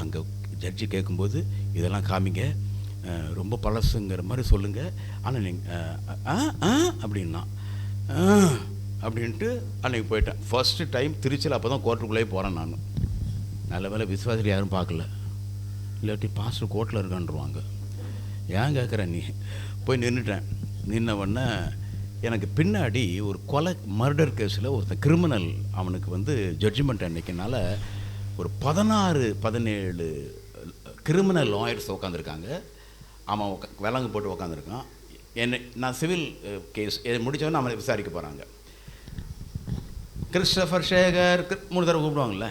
அங்கே ஜட்ஜி கேட்கும்போது இதெல்லாம் காமிங்க, ரொம்ப பழசுங்கிற மாதிரி சொல்லுங்கள், ஆனால் நீங்கள் அப்படின்னா அப்படின்ட்டு அன்றைக்கி போயிட்டேன். ஃபஸ்ட்டு டைம் திருச்சியில். அப்போ தான் கோர்ட்டுக்குள்ளேயே போகிறேன் நான். நல்ல வேலை விசுவாசிகள் யாரும் பார்க்கல, இல்லாட்டி பாஸ்டர் கோர்ட்டில் இருக்கான்ருவாங்க. ஏன் கேட்குறேன், நீ போய் நின்றுட்டேன். நின்னவொடனே எனக்கு பின்னாடி ஒரு மர்டர் கேஸில் ஒருத்தன் கிரிமினல், அவனுக்கு வந்து ஜட்ஜ்மெண்ட் அன்றைக்கினால ஒரு 16-17 கிரிமினல் லாயர்ஸ் உட்காந்துருக்காங்க. அவன் விலங்கு போட்டு உட்காந்துருக்கான். நான் சிவில் கேஸ் முடித்தவொடனே அவனை விசாரிக்க போகிறாங்க. கிறிஸ்டபர் சேகர் 3 தடவை கூப்பிடுவாங்கள்ல.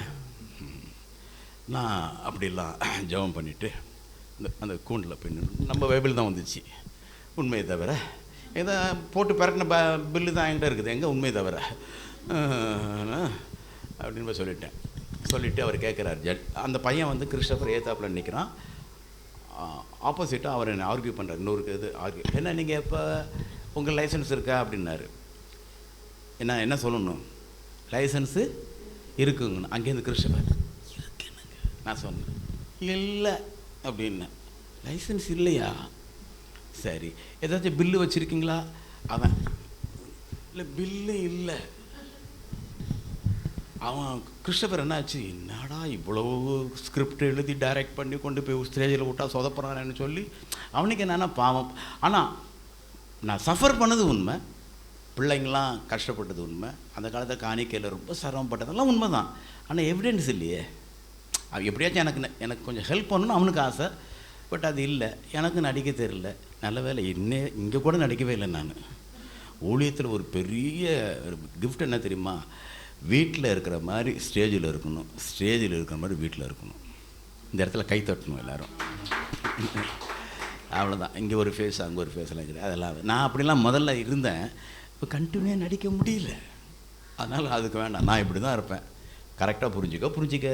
நான் அப்படிலாம் ஜெபம் பண்ணிவிட்டு அந்த கூண்டில் போய் நம்ம பைபிள் தான் வந்துச்சு. உண்மையை தவிர இதை போட்டு பிறக்கின பில்லு தான் என்கிட்ட இருக்குது, எங்கே உண்மையை தவிர அப்படின்னு சொல்லிட்டேன். சொல்லிவிட்டு அவர் கேட்குறாரு, அந்த பையன் வந்து கிறிஸ்டோபர் ஏத்தாப்பில் நிற்கிறான். ஆப்போசிட்டாக அவர் என்ன ஆர்கியூ பண்ணுறாரு, இன்னொரு இது ஆர்கியூ, என்ன நீங்கள் இப்போ உங்கள் லைசன்ஸ் இருக்கா அப்படின்னாரு. என்ன சொல்லணும், லைசன்ஸு இருக்குங்கண்ணா. அங்கேருந்து கிறிஸ்டோபர் இருக்குங்க. நான் சொன்னேன் இல்லை அப்படின்னு. லைசன்ஸ் இல்லையா, சரி ஏதாச்சும் பில்லு வச்சுருக்கீங்களா? அவன் இல்லை பில்லு இல்லை. அவன் கிறிஸ்டோபர் என்னாச்சு, என்னடா இவ்வளோ ஸ்கிரிப்ட் எழுதி டைரக்ட் பண்ணி கொண்டு போய் ஸ்டேஜில் விட்டா சொதப்புறான்னு சொல்லி அவனுக்கு என்னென்னா பாவம். ஆனால் நான் சஃபர் பண்ணது உண்மை, பிள்ளைங்களாம் கஷ்டப்பட்டது உண்மை, அந்த காலத்தில் காணிக்கையில் ரொம்ப சிரமப்பட்டதெல்லாம் உண்மை தான். ஆனால் எவிடன்ஸ் இல்லையே. அது எப்படியாச்சும் எனக்கு கொஞ்சம் ஹெல்ப் பண்ணணும்னு அவனுக்கு ஆசை, பட் அது இல்லை. எனக்கு நடிக்க தெரியல. நல்ல வேலை இங்கே கூட நடிக்கவே இல்லை. நான் ஊழியத்தில் ஒரு பெரிய கிஃப்ட் என்ன தெரியுமா, வீட்டில் இருக்கிற மாதிரி ஸ்டேஜில் இருக்கணும், ஸ்டேஜில் இருக்கிற மாதிரி வீட்டில் இருக்கணும். இந்த இடத்துல கை தட்டணும் எல்லோரும், அவ்வளோதான். இங்கே ஒரு ஃபேஸ் அங்கே ஒரு ஃபேஸ்லாம் இருக்குது. அதெல்லாம் நான் அப்படிலாம் முதல்ல இருந்தேன், இப்போ கண்டினியூவாக நடிக்க முடியல. அதனால் அதுக்கு வேண்டாம், நான் இப்படி தான் இருப்பேன். கரெக்டாக புரிஞ்சிக்க,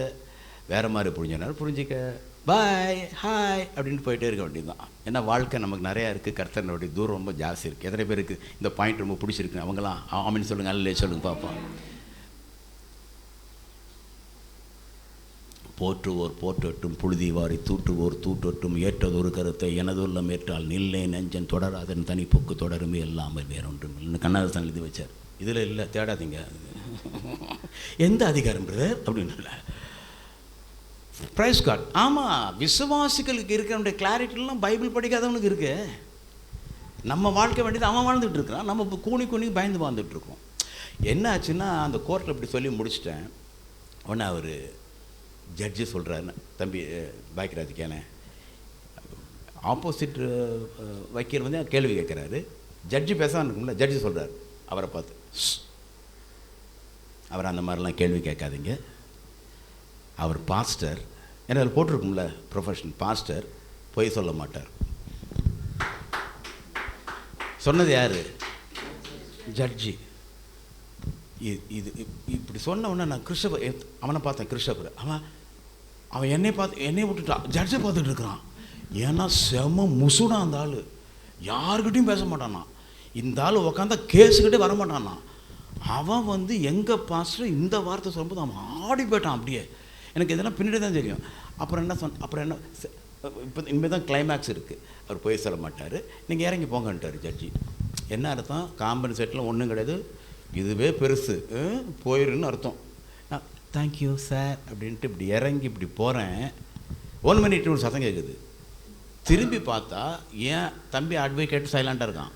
வேறு மாதிரி புரிஞ்சனாலும் புரிஞ்சிக்க, பாய் ஹாய் அப்படின்ட்டு போயிட்டே இருக்க வேண்டியது தான். ஏன்னா வாழ்க்கை நமக்கு நிறையா இருக்குது, கர்த்தனுடைய தூரம் ரொம்ப ஜாஸ்தி இருக்குது. எத்தனை பேருக்கு இந்த பாயிண்ட் ரொம்ப பிடிச்சிருக்கு? அவங்களாம் ஆமின்னு சொல்லுங்கள், அல்லே சொல்லுங்கள் பார்ப்போம். போற்றுவோர் போற்றட்டும், புழுதி வாரி தூற்றுவோர் தூற்றட்டும், ஏற்றதொரு கருத்தை எனதுள்ளம் ஏற்றால் நில்லை நெஞ்சன் தொடராதன் தனிப்போக்கு தொடருமே இல்லாமல் வேறொன்றும் இல்லை. கண்ணதாசன் எழுதி வச்சார். இதில் இல்லை, தேடாதீங்க. எந்த அதிகாரம் பிரதர் அப்படின்னு இல்லை. Praise God. ஆமாம், விசுவாசிகளுக்கு இருக்கிற கிளாரிட்டிலாம் பைபிள் படிக்காதவனுக்கு இருக்கு. நம்ம வாழ்க்கை வேண்டியது அவன் வாழ்ந்துட்டு இருக்கிறான், நம்ம இப்போ கூணி பயந்து வாழ்ந்துட்டுருக்கோம். என்ன ஆச்சுன்னா, அந்த கோர்ட்டில் இப்படி சொல்லி முடிச்சிட்டேன். உடனே அவர் ஜட்ஜு சொல்கிறாரு, தம்பி பாக்கியராஜுக்கேனே ஆப்போசிட் வக்கீல் வந்து கேள்வி கேட்குறாரு. ஜட்ஜு பேசாமல் இருக்கும்ல, ஜட்ஜு சொல்கிறார் அவரை பார்த்து, அவர் அந்த மாதிரிலாம் கேள்வி கேட்காதீங்க, அவர் பாஸ்டர். ஏன்னா அதில் போட்டிருக்கும்ல ப்ரொஃபஷன், பாஸ்டர் பொய் சொல்ல மாட்டார். சொன்னது யார்? ஜட்ஜி. இது இப்படி சொன்ன உடனே நான் கிறிஸ்டோபர் அவனை பார்த்தேன். கிறிஸ்டோபர் அவன் என்னை விட்டுட்டான், ஜட்ஜை பார்த்துட்டு இருக்கிறான். ஏன்னா செம முசுடா அந்த ஆள், யாருக்கிட்டையும் பேச மாட்டானா. இந்த ஆள் உக்காந்தா கேஸுக்கிட்டே வரமாட்டானா. அவன் வந்து எங்கள் பாஸ்டர் இந்த வார்த்தை சொல்லும்போது அவன் ஆடி போயிட்டான் அப்படியே. எனக்கு இதெல்லாம் பின்னாடி தான் தெரியும். அப்புறம் என்ன இப்போ இனிமேல் தான் கிளைமேக்ஸ் இருக்குது. அவர் போய் சொல்ல மாட்டார், நீங்கள் இறங்கி போங்கன்ட்டார் ஜட்ஜி. என்ன அர்த்தம்? காம்பன்சேட்டில் ஒன்றும் கிடையாது, இதுவே பெருசு, போயிருன்னு அர்த்தம். தேங்க்யூ சார் அப்படின்ட்டு இப்படி இறங்கி இப்படி போகிறேன். 1 minute ஒரு சத்தம் கேட்குது. திரும்பி பார்த்தா ஏன் தம்பி அட்வொகேட்டு சைலண்ட்டாக இருக்கான்,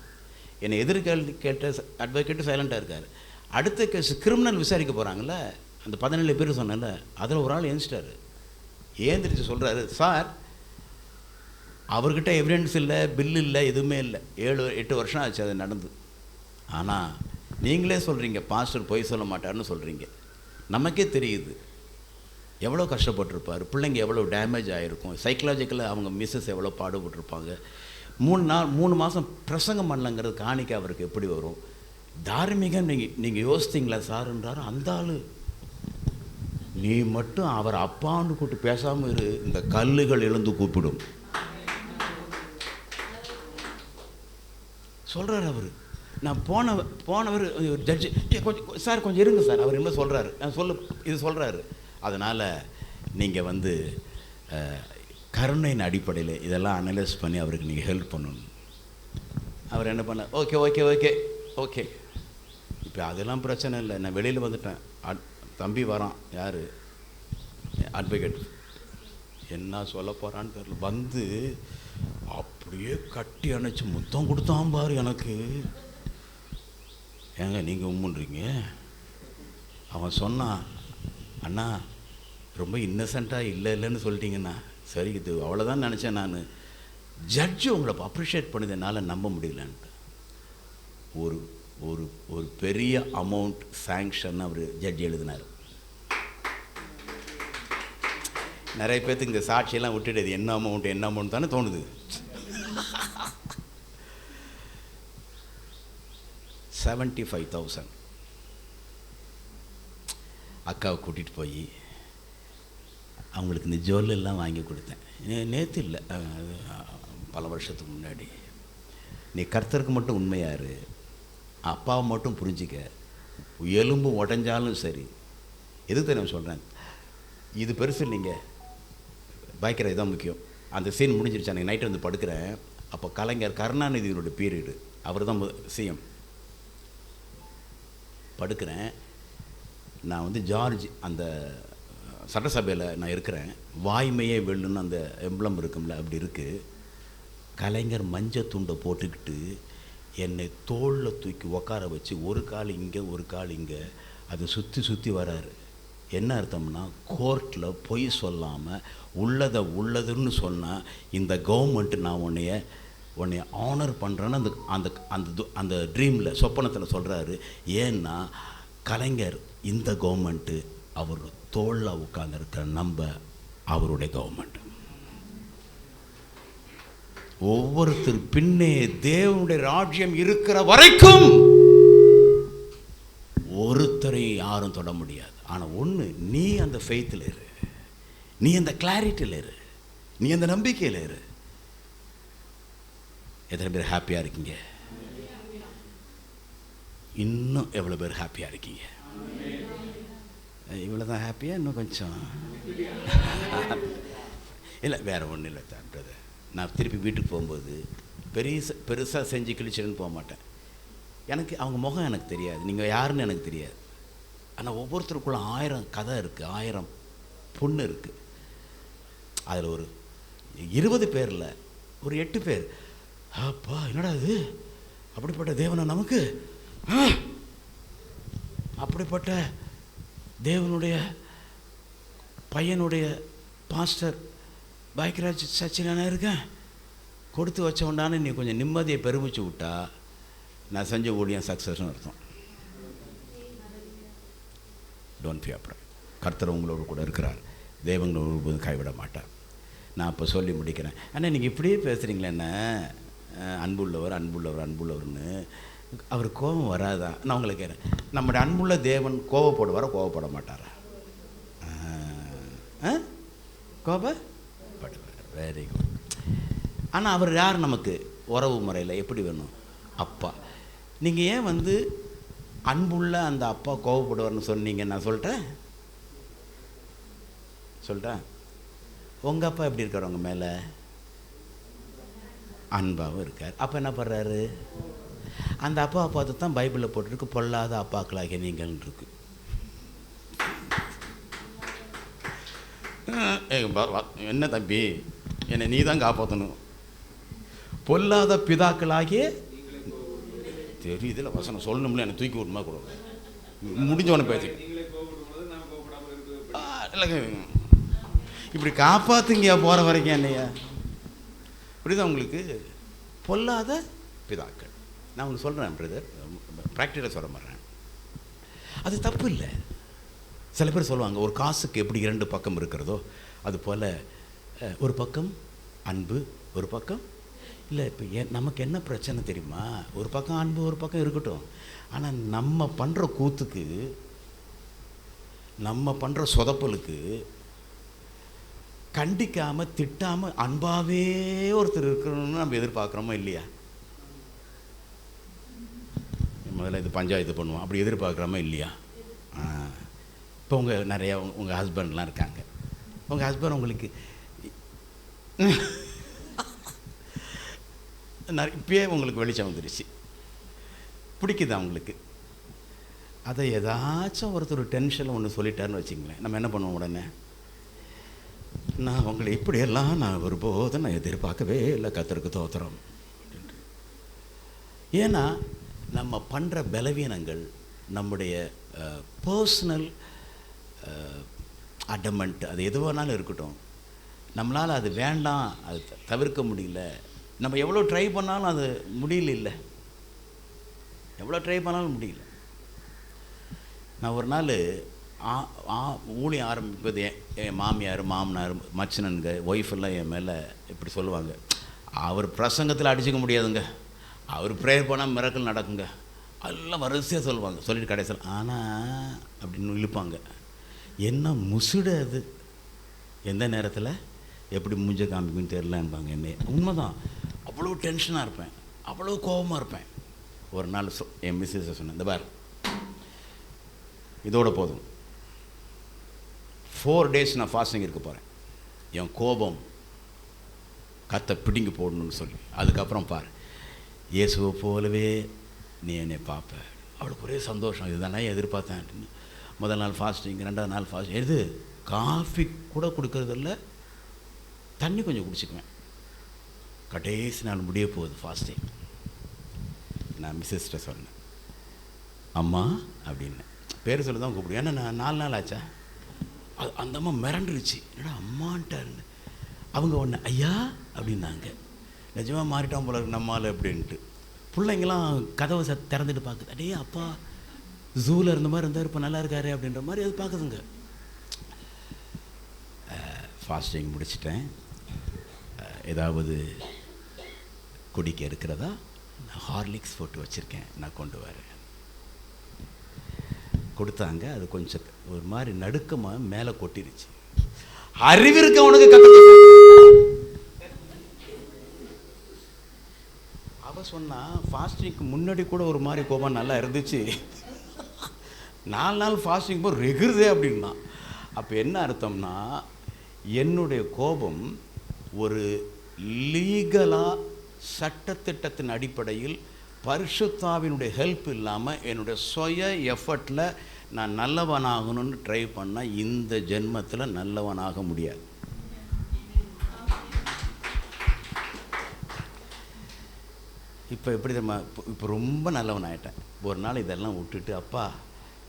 என்னை எதிர்கேள்வி கேட்ட அட்வொகேட்டு சைலண்ட்டாக இருக்கார். அடுத்த கேஸ் கிரிமினல் விசாரிக்க போகிறாங்கல்ல, அந்த 17 பேர் சொன்னேன்ல, அதில் ஒரு ஆள் ஏஞ்சிட்டார். ஏந்திரிச்சு சொல்கிறாரு, சார் அவர்கிட்ட எவிடன்ஸ் இல்லை, பில்லு இல்லை, எதுவுமே இல்லை, 7-8 வருஷம் ஆச்சு அது நடந்து. ஆனால் நீங்களே சொல்கிறீங்க பாஸ்டர் பொய் சொல்ல மாட்டார்னு சொல்கிறீங்க. நமக்கே தெரியுது எவ்வளோ கஷ்டப்பட்டுருப்பார், பிள்ளைங்க எவ்வளோ டேமேஜ் ஆகிருக்கும், சைக்கலாஜிக்கலாக அவங்க மிஸ்ஸஸ் எவ்வளோ பாடுபட்டிருப்பாங்க. 3 மாதம் பிரசங்கம் பண்ணலங்கிறது காணிக்க அவருக்கு எப்படி வரும்? தார்மீகம் நீங்கள் யோசித்தீங்களா சாருன்றாரு. அந்த ஆள், நீ மட்டும் அவர் அப்பான்னு கூப்பிட்டு பேசாமல் இரு, இந்த கல்லுகள் எழுந்து கூப்பிடும் சொல்கிறார் அவர். நான் போனவர் ஜட்ஜி, கொஞ்சம் சார் கொஞ்சம் இருங்க சார், அவர் என்ன சொல்கிறாரு, நான் இது சொல்கிறாரு. அதனால் நீங்கள் வந்து கருணையின் அடிப்படையில் இதெல்லாம் அனலைஸ் பண்ணி அவருக்கு நீங்கள் ஹெல்ப் பண்ணணும். அவர் என்ன பண்ண, ஓகே ஓகே ஓகே ஓகே இப்போ அதெல்லாம் பிரச்சனை இல்லை, நான் வெளியில் வந்துட்டேன். தம்பி வரான், யார்? அட்வொகேட். என்ன சொல்ல போகிறான்னு தெரியல, வந்து அப்படியே கட்டி அணைச்சி முத்தம் கொடுத்தான் பாரு எனக்கு. ஏங்க நீங்கள் உம்முன்றீங்க? அவன் சொன்னான், அண்ணா ரொம்ப இன்னசென்ட்டாக இல்லைன்னு சொல்லிட்டீங்கண்ணா. சரி, இது அவ்வளோதான் நினச்சேன் நான். ஜட்ஜு உங்களை அப்ரிஷியேட் பண்ணது என்னால் நம்ப முடியலன்ட்டு. ஒரு ஒரு ஒரு பெரிய அமௌண்ட் சாங்ஷன் அவர் ஜட்ஜி எழுதினார். நிறைய பேர்த்துக்கு இந்த சாட்சியெல்லாம் விட்டுடுது, என்ன அமௌண்ட் தானே தோணுது. 75,000 அக்காவை கூட்டிகிட்டு போய் அவங்களுக்கு இந்த ஜுவல்லெல்லாம் வாங்கி கொடுத்தேன். நேற்று இல்லை, பல வருஷத்துக்கு முன்னாடி. நீ கர்த்தருக்கு மட்டும் உண்மையாரு, அப்பாவை மட்டும் புரிஞ்சிக்க, எலும்பு உடஞ்சாலும் சரி. எதுக்கு நான் சொல்கிறேன், இது பெருசு இல்லைங்க, பாய்க்கிறது தான் முக்கியம். அந்த சீன் முடிஞ்சிருச்சு. அன்றைக்கி நைட்டு வந்து படுக்கிறேன். அப்போ கலைஞர் கருணாநிதியோட பீரியடு, அவர் தான் சிஎம். படுக்கிறேன். நான் வந்து ஜார்ஜ் அந்த சட்டசபையில் நான் இருக்கிறேன். வாய்மையே வெல்லுன்னு அந்த எம்பளம் இருக்கும்ல, அப்படி இருக்குது. கலைஞர் மஞ்சள் துண்டை போட்டுக்கிட்டு என்னை தோளில் தூக்கி உட்கார வச்சு ஒரு கால் இங்கே ஒரு கால் இங்கே அதை சுற்றி சுற்றி வராரு. என்ன அர்த்தம்னா, கோர்ட்டில் பொய் சொல்லாமல் உள்ளதை உள்ளதுன்னு சொன்னால் இந்த கவர்மெண்ட்டு நான் உன்னைய ஆனர் பண்ணுறேன்னு அந்த அந்த அந்த அந்த ட்ரீமில் சொப்பனத்தில் சொல்கிறாரு. ஏன்னா கலைஞர் இந்த கவர்மெண்ட்டு அவர் தோளில் உட்கார்ந்துருக்கிற நம்ம அவருடைய கவர்மெண்ட். ஒவ்வொருத்தர் பின்னே தேவனுடைய ராஜ்யம் இருக்கிற வரைக்கும் ஒருத்தரை யாரும் தொட முடியாது. ஆனால் ஒன்று, நீ அந்த ஃபெய்த்தில் இரு, நீ அந்த கிளாரிட்டியில் இரு, நீ அந்த நம்பிக்கையில் இரு. எத்தனை பேர் ஹாப்பியாக இருக்கீங்க? இன்னும் எவ்வளோ பேர் ஹாப்பியாக இருக்கீங்க? இவ்வளோ தான் ஹாப்பியாக? இன்னும் கொஞ்சம் இல்லை, வேறு ஒன்றும் இல்லை தான் பிரதர். நான் திருப்பி வீட்டுக்கு போகும்போது பெருசாக செஞ்சு கிழிச்சிடுன்னு போக மாட்டேன். எனக்கு அவங்க முகம் எனக்கு தெரியாது, நீங்கள் யாருன்னு எனக்கு தெரியாது. ஆனால் ஒவ்வொருத்தருக்குள்ள 1000 கதை இருக்குது, 1000 பொண்ணு இருக்குது. அதில் ஒரு 20 பேரில் ஒரு 8 பேர், அப்பா என்னடா இது, அப்படிப்பட்ட தேவனை நமக்கு, அப்படிப்பட்ட தேவனுடைய பையனுடைய பாஸ்டர் பாக்கியராஜ் சச்சின் நான் இருக்கேன், கொடுத்து வச்சவண்டான்னு நீ கொஞ்சம் நிம்மதியை பெருமிச்சு விட்டா நான் செஞ்ச ஊழியம் சக்ஸஸ்னு அர்த்தம். Don't fear. கர்த்தர் உங்களோடு கூட இருக்கிறார், தேவங்களோடு கைவிட மாட்டார். நான் இப்போ சொல்லி முடிக்கிறேன். ஆனால் நீங்கள் இப்படியே பேசுகிறீங்களே, என்ன அன்புள்ளவர் அன்புள்ளவர் அன்புள்ளவர்னு, அவர் கோபம் வராதா? நான் உங்களை கேட்குறேன், நம்முடைய அன்புள்ள தேவன் கோபப்படுவாரா கோபப்பட மாட்டாரா? கோபப்படுவார். Very good. ஆனால் அவர் யார் நமக்கு உறவு முறையில் எப்படி வேணும்? அப்பா. நீங்கள் ஏன் வந்து அன்புள்ள அந்த அப்பா கோபப்படுவார்னு சொன்னீங்க? நான் சொல்லிட்டேன். உங்கள் அப்பா எப்படி இருக்கார்? உங்கள் மேலே அன்பாகவும் இருக்கார். அப்போ என்ன பண்ணுறாரு? அந்த அப்பாவை பார்த்து தான் பைபிளில் போட்டிருக்கு, பொல்லாத அப்பாக்களாகிய நீங்கள் இருக்கு. என்ன தம்பி, என்னை நீ தான் காப்பாற்றணும். பொல்லாத பிதாக்களாகிய தெரியுதுல வசனம் சொல்லணும்ல, என்னை தூக்கி விடமா கூட முடிஞ்சவனை பேசி இல்லைங்க, இப்படி காப்பாற்றுங்கயா போகிற வரைக்கும் என்னையா, புரியுதா உங்களுக்கு? பொல்லாத பிதாக்கள். நான் உங்களுக்கு சொல்கிறேன் பிரதர், ப்ராக்டிக்கலாக சொல்ல மாட்டேன், அது தப்பு இல்லை. சில பேர் சொல்லுவாங்க, ஒரு காசுக்கு எப்படி 2 பக்கம் இருக்கிறதோ அது போல் ஒரு பக்கம் அன்பு, ஒரு பக்கம் இல்லை. இப்போ நமக்கு என்ன பிரச்சனை தெரியுமா? ஒரு பக்கம் அன்பு ஒரு பக்கம் இருக்கட்டும், ஆனால் நம்ம பண்ணுற கூத்துக்கு, நம்ம பண்ணுற சொதப்பலுக்கு கண்டிக்காமல் திட்டாமல் அன்பாகவே ஒருத்தர் இருக்கணும்னு நம்ம எதிர்பார்க்குறோமோ இல்லையா? முதல்ல இது பஞ்சாயத்து பண்ணுவோம், அப்படி எதிர்பார்க்குறோமா இல்லையா? இப்போ உங்கள் ஹஸ்பண்ட்லாம் இருக்காங்க. உங்கள் ஹஸ்பண்ட் உங்களுக்கு இப்பயே உங்களுக்கு வெளிச்சம் வந்துருச்சு, பிடிக்குதா உங்களுக்கு? அதை ஏதாச்சும் ஒருத்தர் டென்ஷனில் ஒன்று சொல்லிட்டாருன்னு வச்சுங்களேன், நம்ம என்ன பண்ணுவோம்? உடனே நான் உங்களை இப்படியெல்லாம் நான் ஒருபோதும் நான் எதிர்பார்க்கவே இல்லை, கர்த்தருக்கு தோத்திரம். ஏன்னா நம்ம பண்ணுற பலவீனங்கள், நம்முடைய பர்சனல் அடமெண்ட், அது எதுவானாலும் இருக்கட்டும், நம்மளால் அது வேண்டாம், அது தவிர்க்க முடியல. நம்ம எவ்வளோ ட்ரை பண்ணாலும் அது முடியல, எவ்வளோ ட்ரை பண்ணாலும் முடியல. நான் ஒரு நாள் ஊழியம் ஆரம்பிப்பது என் மாமியார் மாமனார் மச்சினனுங்க ஒய்ஃபெல்லாம் என் மேலே இப்படி சொல்லுவாங்க, அவர் பிரசங்கத்தில் அடிச்சுக்க முடியாதுங்க, அவர் ப்ரேயர் பண்ணால் மிரக்கல் நடக்குங்க, எல்லாம் வரிசையாக சொல்லுவாங்க. சொல்லிட்டு கடைசியில் ஆனால் அப்படின்னு இழுப்பாங்க. என்ன முசுடு அது, எந்த நேரத்தில் எப்படி மூஞ்ச காமிக்குன்னு தெரிலன்பாங்க. என்ன உண்மைதான், அவ்வளோ டென்ஷனாக இருப்பேன், அவ்வளோ கோபமாக இருப்பேன். ஒரு நாள் என் மிஸ்ஸஸை சொன்னேன், இந்த பார் இதோட போதும், 4 days நான் ஃபாஸ்டிங் இருக்க போகிறேன், என் கோபம் கத்தை பிடிங்கி போடணும்னு சொல்லி. அதுக்கப்புறம் பார் இயேசுவை போலவே நீ என்னை பார்ப்ப. அவளுக்கு ஒரே சந்தோஷம், இதுதானே எதிர்பார்த்தேன் அப்படின்னு. முதல் நாள் ஃபாஸ்டிங், 2வது நாள் ஃபாஸ்டிங். எது காஃபி கூட கொடுக்கறதில்ல, தண்ணி கொஞ்சம் குடிச்சிக்குவேன். கடைசி நாள் முடிய போகுது ஃபாஸ்டிங். நான் மிஸ்ஸஸ்கிட்ட சொன்னேன், அம்மா அப்படின்னு பேர் சொல்லி தான் கூப்பிடுவேன். ஏன்னா நான் 4 நாள் ஆச்சா. அந்த அம்மா மிரண்டுருச்சு, என்னடா அம்மான்ட்டாருன்னு. அவங்க ஒன்று ஐயா அப்படின்னாங்க. நிஜமாக மாறிட்டான் போல இருக்கு நம்மால் அப்படின்ட்டு. பிள்ளைங்களாம் கதவை திறந்துட்டு பார்க்குது, அடே அப்பா ஜூவில் இருந்த மாதிரி இருந்தார், இப்போ நல்லா இருக்காரு அப்படின்ற மாதிரி அது பார்க்குதுங்க. ஃபாஸ்டிங் முடிச்சிட்டேன். ஏதாவது குடிக்க இருக்கிறதா? நான் ஹார்லிக்ஸ் போட்டு வச்சுருக்கேன், நான் கொண்டு வரேன். கொடுத்தாங்க. அது கொஞ்சம் ஒரு மாதிரி நடுக்கமாக மேலே கொட்டிருச்சு. அறிவிருக்க உனக்கு அவ சொன்னா, ஃபாஸ்டிங்க்கு முன்னாடி கூட ஒரு மாதிரி கோபம் நல்லா இருந்துச்சு, 4 நாள் ஃபாஸ்டிங் போய் ரெகுருதே அப்படின்னா. அப்போ என்ன அர்த்தம்னா, என்னுடைய கோபம் ஒரு லீகலாக சட்டத்திட்டத்தின் அடிப்படையில் பரிசுத்தாவினுடைய ஹெல்ப் இல்லாமல் என்னுடைய சுய எஃபர்ட்டில் நான் நல்லவனாகணும்னு ட்ரை பண்ணால் இந்த ஜென்மத்தில் நல்லவனாக முடியாது. இப்போ எப்படி தெரியுமா, இப்போ ரொம்ப நல்லவன் ஆகிட்டேன். ஒரு நாள் இதெல்லாம் விட்டுட்டு, அப்பா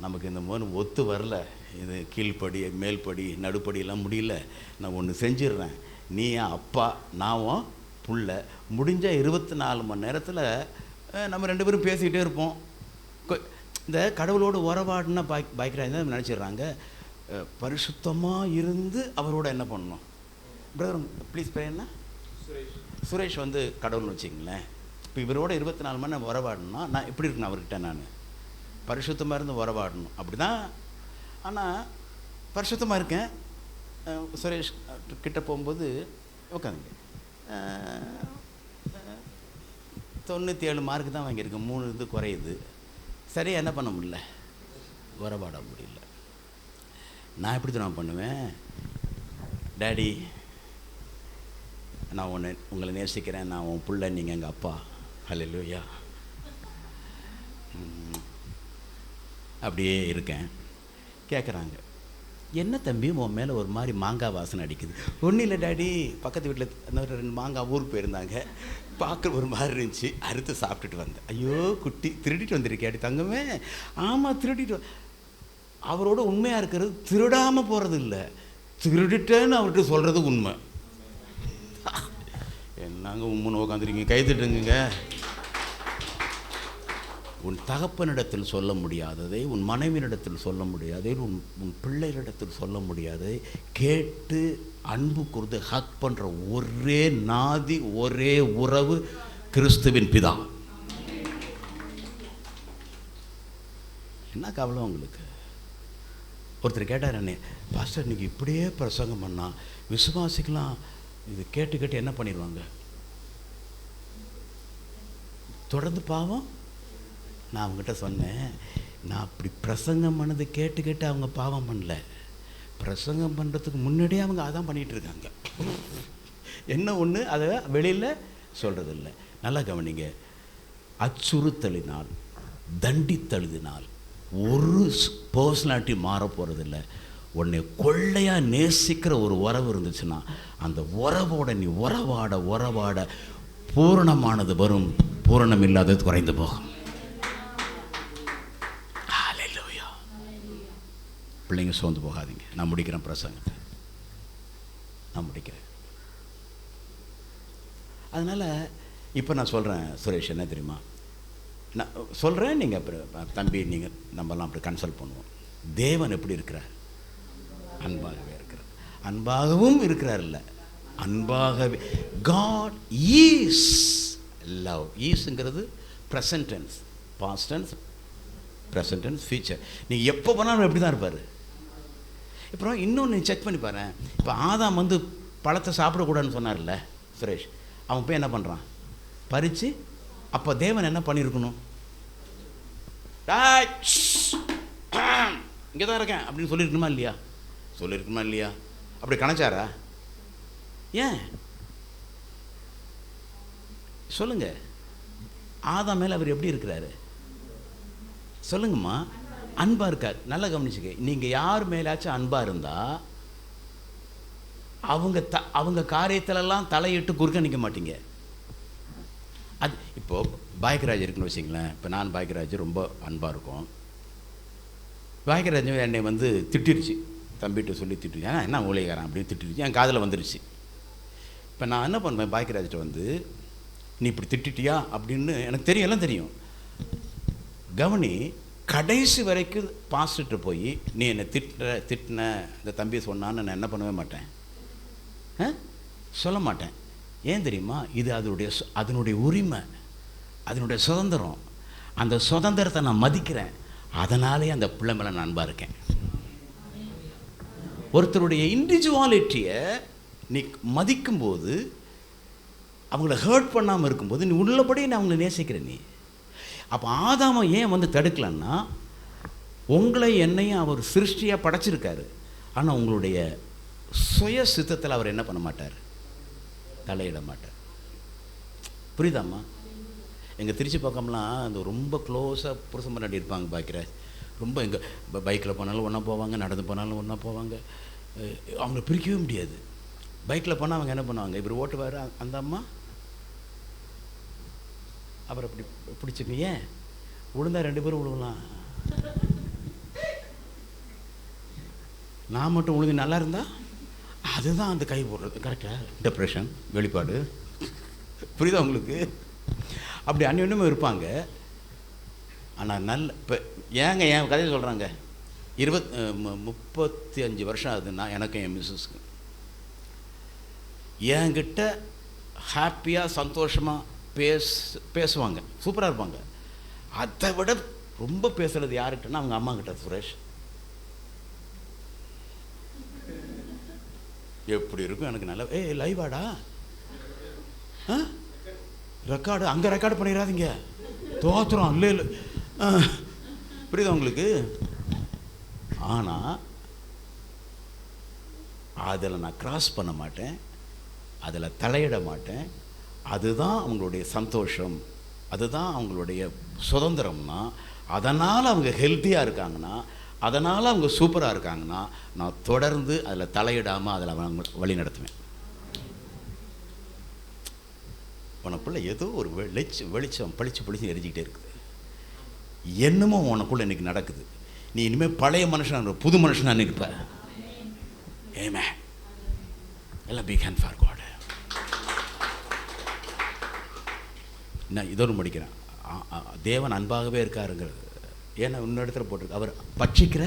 நமக்கு இந்த மாதிரி ஒத்து வரல, இது கீழ்ப்படி மேல்படி நடுப்படியெல்லாம் முடியல, நான் ஒன்று செஞ்சிடுறேன், நீ என் அப்பா நான் புள்ள, முடிஞ்சால் 24 மணி நேரத்தில் நம்ம 2 பேரும் பேசிக்கிட்டே இருப்போம். இந்த கடவுளோடு உறவாடுனா பாய்க்கிறாங்க நினச்சிடுறாங்க. பரிசுத்தமாக இருந்து அவரோட என்ன பண்ணணும். பிரதர் ப்ளீஸ் பேர் என்ன? சுரேஷ் வந்து கடவுள்னு வச்சிங்களேன். இப்போ இவரோட 24 மணி நேரம் உறவாடணும்னா நான் எப்படி இருக்கணும் அவர்கிட்ட? நான் பரிசுத்தமாக இருந்து உறவாடணும், அப்படி தான். ஆனால் பரிசுத்தமாக இருக்கேன். சுரேஷ் கிட்ட போகும்போது உட்காந்துங்க, 97 மார்க்கு தான் வாங்கியிருக்கேன், 3 இது குறையுது. சரியாக என்ன பண்ண முடியல, உறவாட முடியல. நான் எப்படி தான் பண்ணுவேன், டேடி நான் உங்களை நேசிக்கிறேன், நான் உன் பிள்ளை, நீங்கள் எங்கள் அப்பா, ஹல்லேலூயா, அப்படியே இருக்கேன். கேட்குறாங்க, என்ன தம்பி உன் மேலே ஒரு மாதிரி மாங்காய் வாசனை அடிக்குது? ஒன்றும் இல்லை டாடி, பக்கத்து வீட்டில் அந்த 2 மாங்காய் ஊருக்கு போயிருந்தாங்க, பார்க்க ஒரு மாதிரி இருந்துச்சு, அறுத்து சாப்பிட்டுட்டு வந்தேன். ஐயோ குட்டி, திருடிட்டு வந்திருக்கேடி தங்கமே? ஆமாம் திருடிட்டு. அவரோட உண்மையாக இருக்கிறது திருடாமல் போகிறது இல்லை, திருடிட்டேன்னு அவர்கிட்ட சொல்கிறது உண்மை. என்னங்க உம்முன்னு உட்காந்துருக்கீங்க, கைதிட்டுங்க. உன் தகப்பனிடத்தில் சொல்ல முடியாததை, உன் மனைவியிடத்தில் சொல்ல முடியாததை, உன் பிள்ளைகளிடத்தில் சொல்ல முடியாததை கேட்டு அன்பு கூர்ந்து ஹக் பண்ணுற ஒரே நாதி, ஒரே உறவு கிறிஸ்துவின் பிதா. என்ன கவலை உங்களுக்கு? ஒருத்தர் கேட்டார் என்னை, பாஸ்டர் இன்னைக்கு இப்படியே பிரசங்கம் பண்ணால் விசுவாசிக்கலாம் இது கேட்டு கேட்டு என்ன பண்ணிடுவாங்க, தொடர்ந்து பாவம். நான் அவங்ககிட்ட சொன்னேன், நான் அப்படி பிரசங்கம் பண்ணது கேட்டு கேட்டு அவங்க பாவம் பண்ணல, பிரசங்கம் பண்ணுறதுக்கு முன்னாடியே அவங்க அதான் பண்ணிகிட்டு இருக்காங்க. என்ன ஒன்று அதை வெளியில் சொல்கிறது இல்லை. நல்லா கவனிங்க, அச்சுறுத்தலினால் தண்டித்தழுதினால் ஒரு பர்சனாலிட்டி மாற போகிறதில்ல. உன்னை கொள்ளையாக நேசிக்கிற ஒரு உறவு இருந்துச்சுன்னா அந்த உறவோட நீ உறவாட பூரணமானது வரும், பூரணம் இல்லாதது குறைந்து போகும். பிள்ளைங்க சோர்ந்து போகாதீங்க. நான் முடிக்கிறேன் பிரசங்கத்தை, நான் முடிக்கிறேன். அதனால் இப்போ நான் சொல்கிறேன் சுரேஷ், என்ன தெரியுமா நான் சொல்கிறேன், நீங்கள் அப்புறம் தம்பி நீங்கள் நம்மலாம் அப்படி கன்சல்ட் பண்ணுவோம். தேவன் எப்படி இருக்கிறார்? அன்பாகவே இருக்கிறார். அன்பாகவும் இருக்கிறார் இல்லை, அன்பாகவே. God is love. ஈஸுங்கிறது present tense, past tense, present tense, future. நீங்கள் எப்போ பண்ணாலும் எப்படி தான் இருப்பார். அப்புறம் இன்னொன்று செக் பண்ணி பாரு. இப்போ ஆதாம் வந்து பழத்தை சாப்பிடக்கூடாதுன்னு சொன்னார்ல சுரேஷ், அவன் போய் என்ன பண்ணுறான், பறித்து. அப்போ தேவன் என்ன பண்ணியிருக்கணும், இங்கே தான் இருக்கேன் அப்படின்னு சொல்லியிருக்கணுமா இல்லையா? சொல்லியிருக்கணுமா இல்லையா? அப்படி கணச்சாரா? ஏன் சொல்லுங்க. ஆதாம் மேலே அவர் எப்படி இருக்கிறாரு சொல்லுங்கம்மா? அன்பாக இருக்கார். நல்லா கவனிச்சுக்க. நீங்கள் யார் மேலாச்சும் அன்பாக இருந்தால் அவங்க காரியத்திலெல்லாம் தலையிட்டு குறுக்க நிற்க மாட்டீங்க. அது இப்போது பாக்கியராஜ் இருக்குன்னு வச்சிங்களேன். இப்போ நான் பாக்கியராஜ் ரொம்ப அன்பாக இருக்கும். பாக்கியராஜ் என்னை வந்து திட்டிருச்சு, தம்பிகிட்ட சொல்லி திட்டுருச்சு. ஏன்னா என்ன ஊழியக்காரன் அப்படின்னு திட்டிருச்சு, என் காதில் வந்துருச்சு. இப்போ நான் என்ன பண்ணுவேன், பாக்கியராஜ்கிட்ட வந்து நீ இப்படி திட்டிட்டியா அப்படின்னு எனக்கு தெரியும், எல்லாம் தெரியும். கவனி, கடைசி வரைக்கும் பாஸ்டர்கிட்ட போய் நீ என்னை திட்டின இந்த தம்பியை சொன்னான்னு நான் என்ன பண்ணவே மாட்டேன், சொல்ல மாட்டேன். ஏன் தெரியுமா? இது அதனுடைய உரிமை, அதனுடைய சுதந்திரம். அந்த சுதந்திரத்தை நான் மதிக்கிறேன். அதனாலே அந்த பிள்ளை மேலே நான் அன்பாக இருக்கேன். ஒருத்தருடைய இண்டிவிஜுவாலிட்டியை நீ மதிக்கும்போது, அவங்கள ஹர்ட் பண்ணாமல் இருக்கும்போது, நீ உள்ளபடி நான் அவங்களை நேசிக்கிற. நீ அப்போ ஆதாமை ஏன் வந்து தடுக்கலன்னா, உங்களை என்னையும் அவர் சிருஷ்டியாக படைச்சிருக்காரு. ஆனால் உங்களுடைய சுய சித்தத்தில் அவர் என்ன பண்ண மாட்டார், தலையிட மாட்டார். புரியுதாம்மா? எங்கள் திருச்சி பக்கம்லாம் அந்த ரொம்ப க்ளோஸாக புருஷன் முன்னாடி இருப்பாங்க பாக்கியராஜ். ரொம்ப எங்கள் பைக்கில் போனாலும் ஒன்றா போவாங்க, நடந்து போனாலும் ஒன்றா போவாங்க. அவங்கள பிரிக்கவே முடியாது. பைக்கில் போனால் அவங்க என்ன பண்ணுவாங்க, இவர் ஓட்டுவார், அந்த அம்மா அப்புறம் அப்படி பிடிச்சிக்க. ஏன் விழுந்தா 2 பேரும் விழுவலாம், நான் மட்டும் விழுந்து நல்லா இருந்தா அதுதான் அந்த கை போடுறது. கரெக்டாக டிப்ரெஷன் வெளிப்பாடு. புரியுதா உங்களுக்கு? அப்படி அந்யோன்யமாக இருப்பாங்க. ஆனால் இப்போ ஏங்க என் கதையை சொல்கிறாங்க. 35 வருஷம் ஆகுதுன்னா எனக்கு என் மிஸ்ஸஸ்க்கு என்கிட்ட ஹாப்பியாக சந்தோஷமாக பேசுவாங்க, சூப்பராக இருப்பாங்க. அதை விட ரொம்ப பேசுகிறது யார்கிட்டன்னா அவங்க அம்மா கிட்ட. சுரேஷ் எப்படி இருக்கும் எனக்கு நல்லா. லைவாடா, ரெக்கார்டு அங்கே ரெக்கார்டு பண்ணிடாதீங்க, தோத்துறோம். இல்லை புரியுதா உங்களுக்கு? ஆனால் அதில் நான் கிராஸ் பண்ண மாட்டேன், அதில் தலையிட மாட்டேன். அதுதான் அவங்களுடைய சந்தோஷம், அதுதான் அவங்களுடைய சுதந்திரம்னா. அதனால் அவங்க ஹெல்த்தியாக இருக்காங்கன்னா, அதனால் அவங்க சூப்பராக இருக்காங்கன்னா, நான் தொடர்ந்து அதில் தலையிடாமல் அதில் அவங்க வழி நடத்துவேன். உனக்குள்ளே ஏதோ ஒரு வெளிச்சம் பளிச்சு எரிஞ்சிக்கிட்டே இருக்குது. என்னமோ உனக்குள்ளே இன்றைக்கி நடக்குது. நீ இனிமேல் பழைய மனுஷன் புது மனுஷனாக இருப்ப. ஏமே எல்லாம் பிக் ஹேண்ட் ஃபார் காட். நான் இதோடு முடிக்கிறேன். தேவன் அன்பாகவே இருக்காருங்கிறது. ஏன்னா இன்னொரு இடத்துல போட்டிருக்கு, அவர் பட்சிக்கிற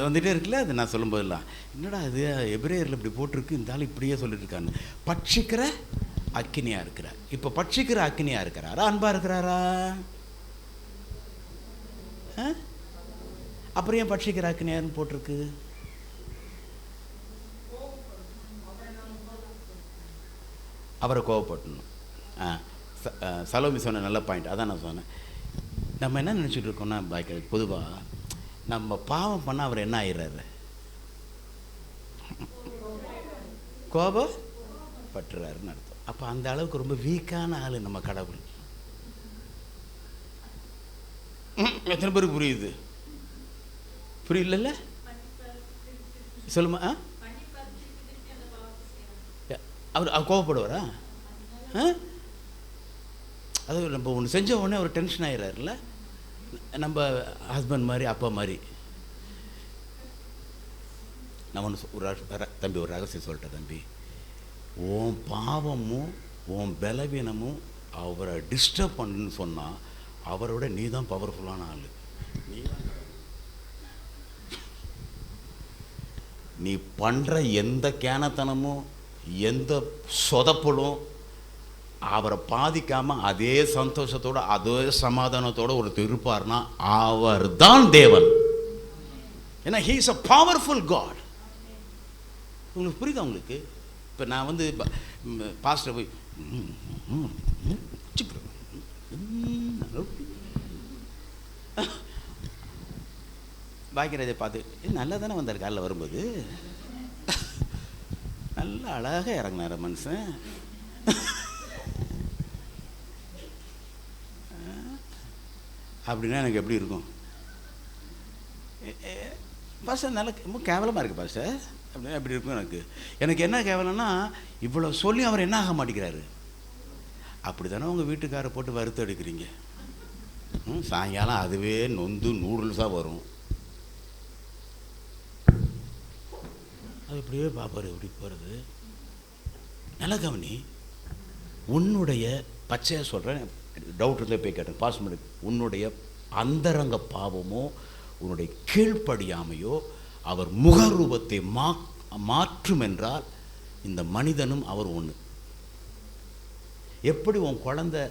வந்துகிட்டே இருக்குல்ல. அது நான் சொல்லும்போதெல்லாம் என்னடா அது எபிரேயரில் இப்படி போட்டிருக்கு, இந்த ஆள் இப்படியே சொல்லிட்டு இருக்கான்னு. பட்சிக்கிற அக்கினியாக இருக்கிறார். இப்போ பட்சிக்கிற அக்கினியாக இருக்கிறாரா, அன்பாக இருக்கிறாரா? அப்புறம் ஏன் பட்சிக்கிற அக்கினியாருன்னு போட்டிருக்கு? அவரை கோவப்பட்டணும். சலோமி சொன்ன நல்ல பாயிண்ட். அதான் நான் சொன்னேன். நம்ம என்ன நினச்சிட்டு இருக்கோம்னா, பொதுவாக நம்ம பாவம் பண்ணால் அவர் என்ன ஆயிடுறாரு, கோபப்பட்டுறாருன்னு அர்த்தம். அப்போ அந்த அளவுக்கு ரொம்ப வீக்கான ஆள் நம்ம கடவுள். எத்தனை பேருக்கு புரியுது? புரியல சொல்லுமா? அவர் கோவப்படுவாரா? அது நம்ம ஒன்று செஞ்ச உடனே அவர் டென்ஷன் ஆகிடுறாருல்ல. நம்ம ஹஸ்பண்ட் மாதிரி, அப்பா மாதிரி. நான் ஒன்று தம்பி ஒரு ரகசியம் சொல்லிட்டேன். தம்பி, உன் பாவமும் உன் பலவீனமும் அவரை டிஸ்டர்ப் பண்ணுன்னு சொன்னால், அவரோட நீ தான் பவர்ஃபுல்லான ஆள். நீ பண்ணுற எந்த கேனத்தனமும் எந்த சொதப்பலும் அவரை பாதிக்காமல் அதே சந்தோஷத்தோடு அதே சமாதானத்தோடு ஒருத்தர் இருப்பார்னா அவர் தான் தேவன். ஏன்னா he is a powerful God. உங்களுக்கு புரியுதா? உங்களுக்கு இப்போ நான் வந்து பாஸ்டர் போய் பாக்கியராஜை பார்த்து நல்லா தானே வந்தார் காலையில் வரும்போது, நல்லா அழகாக இறங்கினார் மனுஷன். அப்படின்னா எனக்கு எப்படி இருக்கும்? பாஸ்டர் நல்லா ரொம்ப கேவலமாக இருக்குது பாஸ்டர் அப்படின்னா எப்படி இருக்கும் எனக்கு? எனக்கு என்ன கேவலம்னா, இவ்வளோ சொல்லி அவர் என்ன ஆக மாட்டேங்கிறாரு. அப்படி தானே உங்கள் வீட்டுக்காரை போட்டு வறுத்து எடுக்கிறீங்க. சாயங்காலம் அதுவே நொந்து நூடுல்ஸாக வரும். அது இப்படியே பார்ப்பாரு, எப்படி போகிறது. நல்லா கவனி. உன்னுடைய பச்சையாக சொல்கிறேன், டவுட் இருந்தால் போய் கேட்டேன் பாஸ்மதி. உன்னுடைய அந்தரங்க பாவமோ உன்னுடைய கீழ்ப்படியாமையோ அவர் முகரூபத்தை மாற்றும் என்றால் இந்த மனிதனும் அவர் ஒன்று. எப்படி உன் குழந்தை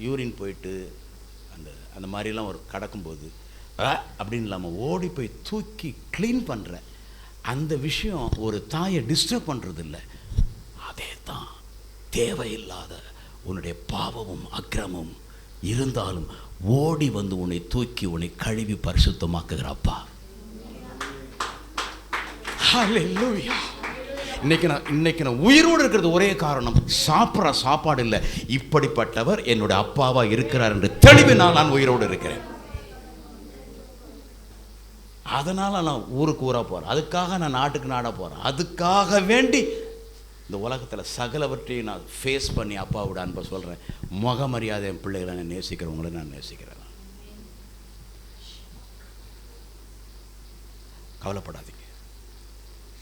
யூரின் போயிட்டு அந்த மாதிரிலாம் ஒரு கடக்கும்போது அப்படின்னு இல்லாமல் ஓடி போய் தூக்கி க்ளீன் பண்ணுற அந்த விஷயம் ஒரு தாயை டிஸ்டர்ப் பண்ணுறது இல்லை. அதே தான் தேவையில்லாத உன்னுடைய பாவமும் அக்கிரமும் இருந்தாலும் ஓடி வந்து உன்னை தூக்கி உன்னை கழுவி பரிசுத்தமாக்குகிறப்பா. ஹல்லேலூயா. இன்னைக்கு நான் உயிரோடு இருக்கிறது ஒரே காரணம், சாப்பிட்ற சாப்பாடு இல்லை, இப்படிப்பட்டவர் என்னுடைய அப்பாவா இருக்கிறார் என்று தெளிவினால் நான் உயிரோடு இருக்கிறேன். அதனால் நான் ஊருக்கு ஊராக போகிறேன், அதுக்காக நான் நாட்டுக்கு நாடாக போகிறேன், அதுக்காக வேண்டி இந்த உலகத்தில் சகலவற்றையும் நான் ஃபேஸ் பண்ணி அப்பாவோட அன்பை சொல்கிறேன். முகமரியாதை என் பிள்ளைகளை நான் நேசிக்கிறவங்கள நான் நேசிக்கிறேன். கவலைப்படாதீங்க,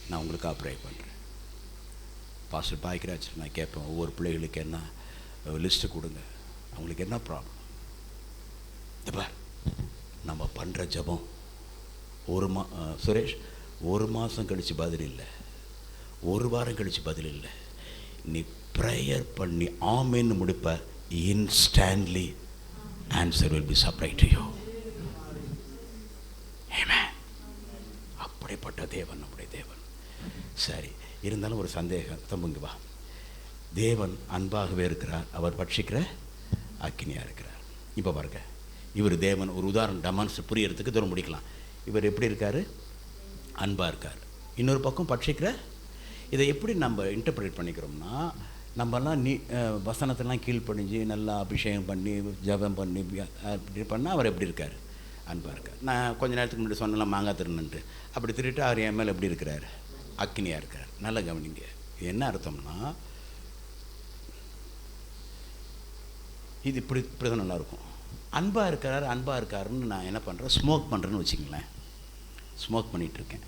நான் உங்களுக்காக ப்ரே பண்ணுறேன். பாஸ்டர் பாய்க்கிறாச்சு நான் கேட்பேன், ஒவ்வொரு பிள்ளைகளுக்கு என்ன லிஸ்ட்டு கொடுங்க, அவங்களுக்கு என்ன ப்ராப்ளம். இப்போ நம்ம பண்ணுற ஜபம் சுரேஷ் 1 மாதம் கழித்து பதில் இல்லை, 1 வாரம் கழித்து பதில் இல்லை. நீ ப்ரேயர் பண்ணி ஆமென்னு முடிப்ப, instantly answer will be supply to you. Amen. அப்படிப்பட்ட தேவன் நம்முடைய தேவன். சரி, இருந்தாலும் ஒரு சந்தேகம் தம்புங்க வா. தேவன் அன்பாகவே இருக்கிறார், அவர் பட்சிக்கிற அக்கினியாக இருக்கிறார். இப்போ பாருங்க, இவர் தேவன். ஒரு உதாரணம் டெமான்ஸ்ட்ரேட் புரியறதுக்கு தூரம் முடிக்கலாம். இவர் எப்படி இருக்கார்? அன்பாக இருக்கார். இன்னொரு பக்கம் பட்சிக்கிற. இதை எப்படி நம்ம இன்டர்பிரேட் பண்ணிக்கிறோம்னா, நம்மலாம் வசனத்தெல்லாம் கீழ்ப்படிஞ்சு நல்லா அபிஷேகம் பண்ணி ஜபம் பண்ணி அப்படி பண்ணால் அவர் எப்படி இருக்கார்? அன்பாக இருக்கார். நான் கொஞ்ச நேரத்துக்கு முன்னாடி சொன்னலாம் மாங்காய் திருநன்ட்டு, அப்படி திருட்டு அவர் என் மேலே எப்படி இருக்கிறார்? அக்கினியாக இருக்கிறார். நல்லா கவனிங்க. இது என்ன அர்த்தம்னா, இது இப்படி தான் நல்லாயிருக்கும். அன்பாக இருக்காருன்னு நான் என்ன பண்ணுறேன், ஸ்மோக் பண்ணுறேன்னு வச்சுங்களேன். ஸ்மோக் பண்ணிகிட்ருக்கேன்,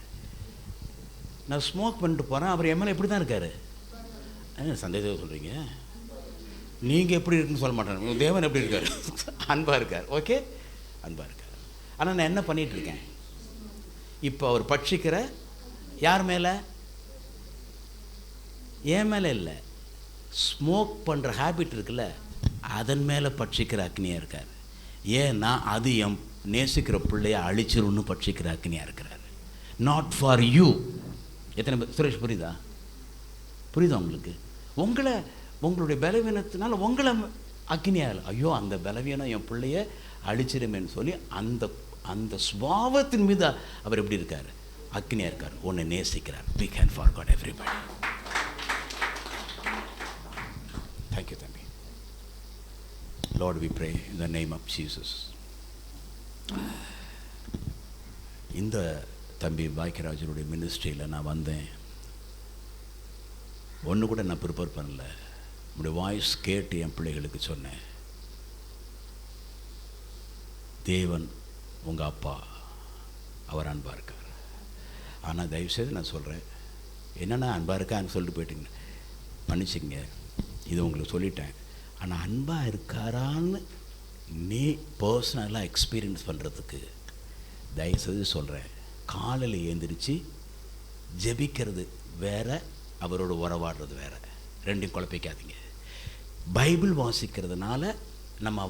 நான் ஸ்மோக் பண்ணிட்டு போகிறேன், அவர் எம்எல்ஏ எப்படி தான் இருக்கார்? சந்தேகத்தை சொல்கிறீங்க, நீங்கள் எப்படி இருக்குன்னு சொல்ல மாட்டேன். தேவன் எப்படி இருக்கார்? அன்பாக இருக்கார். ஓகே, அன்பாக இருக்கார். ஆனால் நான் என்ன பண்ணிகிட்ருக்கேன் இப்போ? அவர் பட்சிக்கிற யார் மேலே? என் மேலே இல்லை, ஸ்மோக் பண்ணுற ஹேபிட் இருக்குல்ல, அதன் மேலே பட்சிக்கிற அக்னியாக இருக்கார். ஏன்னா அது என் நேசிக்கிற பிள்ளைய அழிச்சிருன்னு பட்சிக்கிற அக்னியாக இருக்கிறார். Not for you. எத்தனை சுரேஷ் புரியுதா? உங்களுக்கு? உங்களுடைய பலவீனத்தினால உங்களை அக்னியாக, ஐயோ அந்த பலவீனம் என் பிள்ளைய அழிச்சிருமேன்னு சொல்லி அந்த சுபாவத்தின் மீது அவர் எப்படி இருக்கார்? அக்னியாக இருக்கார். உன்னை நேசிக்கிறார். We can forget everybody. Thank you, தம்பி. Lord, we pray in the name of Jesus. இந்த தம்பி பாக்கியராஜருடைய மினிஸ்ட்ரியில் நான் வந்தேன், ஒன்று கூட நான் ப்ரிப்பேர் பண்ணல. உங்களுடைய வாய்ஸ் கேட்டு என் பிள்ளைகளுக்கு சொன்னேன், தேவன் உங்கள் அப்பா, அவர் அன்பாக இருக்கார். ஆனால் தயவுசெய்து நான் சொல்கிறேன், என்னென்னா அன்பாக இருக்கான்னு சொல்லிட்டு போயிட்டீங்க, மன்னிச்சிங்க, இது உங்களுக்கு சொல்லிட்டேன். ஆனால் அன்பாக இருக்காரான்னு நீ பர்சனலாக எக்ஸ்பீரியன்ஸ் பண்ணுறதுக்கு தயவுசெய்து சொல்கிறேன், காலையில் எழுந்திரிச்சு ஜெபிக்கிறது வேறு, அவரோட உறவாடுறது வேறு. ரெண்டையும் குழப்பிக்காதீங்க. பைபிள் வாசிக்கிறதுனால நம்ம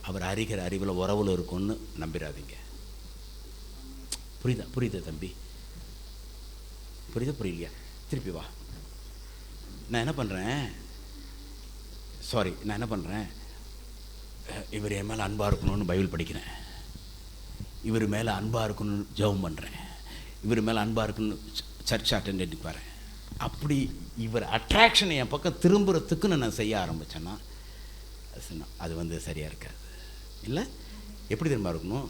அவர் அறிகிற அறிவில் உறவில் இருக்கும்னு நம்பிடாதீங்க. புரியுதா தம்பி? புரியலையா? திருப்பி வா. நான் என்ன பண்ணுறேன், இவர் என் மேலே அன்பாக இருக்கணும்னு பைபிள் படிக்கிறேன், இவர் மேலே அன்பாக இருக்கணும்னு ஜெபம் பண்ணுறேன், இவர் மேலே அன்பாக இருக்கணும்னு சர்ச் அட்டெண்ட் வரேன். அப்படி இவர் அட்ராக்ஷனை என் பக்கம் திரும்புறதுக்குன்னு நான் செய்ய ஆரம்பித்தேன்னா அது சரியாக இருக்காது. இல்லை, எப்படி திரும்ப இருக்கணும்?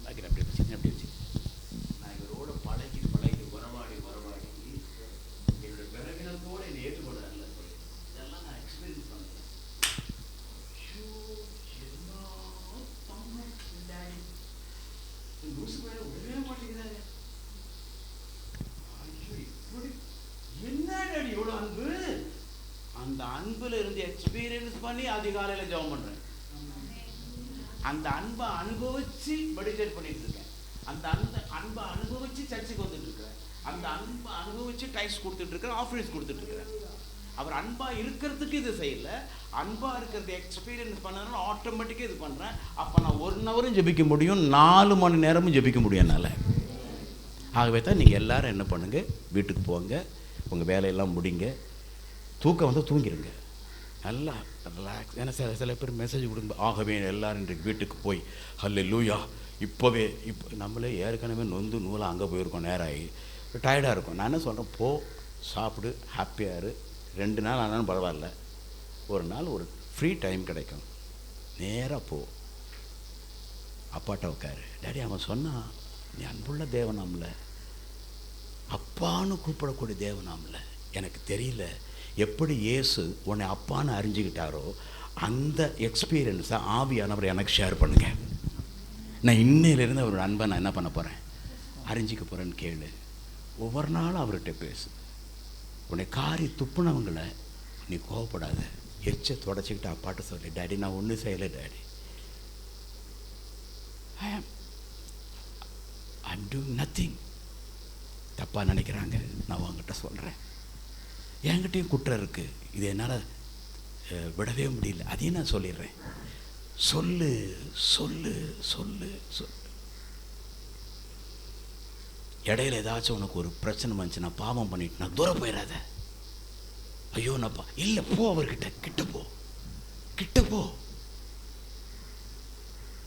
அப்படி வச்சு நான் இவரோட பழகி வரவாடி என்னோட விறகினத்தோடு என்னை ஏற்றுக்கொண்டார்ல, இதெல்லாம் நான் எக்ஸ்பீரியன்ஸ் பண்ணுறேன். விடவே மாட்டேங்கிறாரு. என்ன டாடி இவ்வளோ அன்பு? அந்த அன்புல இருந்து எக்ஸ்பீரியன்ஸ் பண்ணி அதிகாலையில் ஜெபம் பண்ணுறேன். அந்த அன்பை அனுபவிச்சு மெடிடேட் பண்ணிட்டு இருக்கேன். அந்த அன்பை அனுபவிச்சு சர்ச்சுக்கு வந்துட்டு இருக்கிறேன். அந்த அன்பை அனுபவிச்சு டைஸ் கொடுத்துட்டு இருக்கிறேன், ஆஃபீஸ் கொடுத்துட்டு இருக்கிறேன். அவர் அன்பா இருக்கிறதுக்கு இது செய்யல, அன்பா இருக்கிறது எக்ஸ்பீரியன்ஸ் பண்ணதுனால ஆட்டோமேட்டிக்காக இது பண்ணுறேன். அப்போ நான் 1 ஹவரும் ஜெபிக்க முடியும், 4 மணி நேரமும் ஜெபிக்க முடியும் என்னால். ஆகவே தான் நீங்கள் எல்லோரும் என்ன பண்ணுங்கள், வீட்டுக்கு போங்க, உங்கள் வேலையெல்லாம் முடிங்க, தூக்கம் வந்து தூங்கிடுங்க, நல்லா ரிலாக்ஸ். ஏன்னா சில பேர் மெசேஜ் கொடுங்க, ஆகவே எல்லோரும் இன்றைக்கு வீட்டுக்கு போய் ஹல்லேலூயா இப்போ நம்மளே ஏற்கனவே நொந்து நூலாக அங்கே போயிருக்கோம், நேரம் ஆகி டயர்டாக இருக்கும். நான் என்ன சொல்கிறேன், போ சாப்பிடு, ஹாப்பியாக இரு. 2 நாள் ஆனாலும் பரவாயில்ல, ஒரு நாள் ஒரு ஃப்ரீ டைம் கிடைக்கும், நேராக போ, அப்பாட்ட உட்காரு. டாடி அவன் சொன்னான், நீ அன்புள்ள தேவனாம்ல, அப்பான்னு கூப்பிடக்கூடிய தேவனாம்ல, எனக்கு தெரியல எப்படி இயேசு உன்னை அப்பான்னு அறிஞ்சிக்கிட்டாரோ அந்த எக்ஸ்பீரியன்ஸை ஆவியானவர் எனக்கு ஷேர் பண்ணுங்க. நான் இன்னையிலேருந்து அவரோட அன்பை நான் என்ன பண்ண போகிறேன், அறிஞ்சிக்க போகிறேன்னு கேளு. ஒவ்வொரு நாளும் அவர்கிட்ட பேசு. உன்னை காரி துப்புனவங்களை நீ கோவப்படாத, எச்சை தொடச்சிக்கிட்டு அப்பாட்ட சொல்லு, டாடி நான் ஒன்றும் செய்யலை டாடி, ஐம் டூயிங் நத்திங். தப்பாக நினைக்கிறாங்க, நான் உங்ககிட்ட சொல்கிறேன், என்கிட்டையும் குற்றம் இருக்குது, இது என்னால் விடவே முடியல, அதையும் நான் சொல்லிடுறேன். சொல்லு சொல்லு சொல்லு சொல்லு. இடையில ஏதாச்சும் உனக்கு ஒரு பிரச்சனை வந்துச்சு, நான் பாவம் பண்ணிட்டு நான் தூரம் போயிடாத, ஐயோ நான்ப்பா இல்லை, போ அவர்கிட்ட, கிட்ட போ.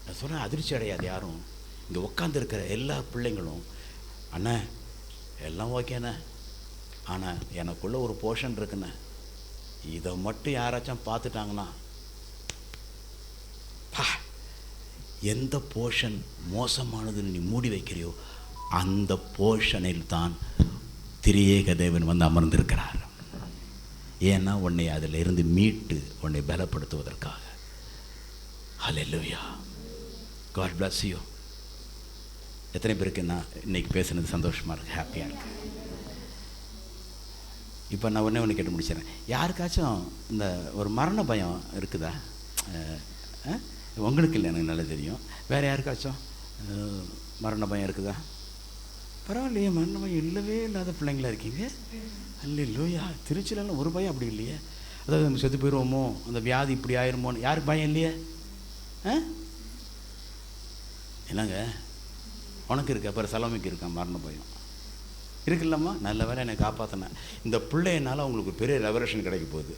நான் சொன்னேன், அதிர்ச்சி அடையாது யாரும். இங்கே உட்காந்துருக்கிற எல்லா பிள்ளைங்களும், அண்ணா எல்லாம் ஓகேண்ணே, ஆனால் எனக்குள்ள ஒரு போர்ஷன் இருக்குண்ணே, இதை மட்டும் யாராச்சும் பார்த்துட்டாங்கன்னா, எந்த போர்ஷன் மோசமானதுன்னு நீ மூடி வைக்கிறியோ அந்த போர்ஷனில் தான் திரியேக தேவன் வந்து அமர்ந்திருக்கிறார். ஏன்னா உன்னை அதில் இருந்து மீட்டு உன்னை பலப்படுத்துவதற்காக. ஹல்லேலூயா, காட் பிளஸ் யூ. எத்தனை பேருக்கு நான் இன்னைக்கு பேசுனது சந்தோஷமாக இருக்கு, ஹாப்பியாக இருக்கு. இப்போ நான் ஒன்று கேட்டு முடிச்சிடறேன். யாருக்காச்சும் இந்த ஒரு மரண பயம் இருக்குதா? உங்களுக்கு இல்லை, எனக்கு நல்லா தெரியும். வேறு யாருக்காச்சும் மரண பயம் இருக்குதா? பரவாயில்லையே, மரண பயம் இல்லவே இல்லாத பிள்ளைங்களா இருக்கீங்க. அல்லேலூயா. திருச்சியிலலாம் ஒரு பயம் அப்படி இல்லையே. அதாவது நம்ம செத்து போயிடுவோமோ, அந்த வியாதி இப்படி ஆயிருமோன்னு யாருக்கு பயம் இல்லையே? என்னங்க உனக்கு இருக்கு, அப்புறம் சலோமிக்கு இருக்கான் மரண பயம் இருக்குல்லம்மா. நல்ல வேலை என்னை காப்பாற்றினேன். இந்த பிள்ளையினால் அவங்களுக்கு ஒரு பெரிய ரெவலேஷன் கிடைக்க போகுது.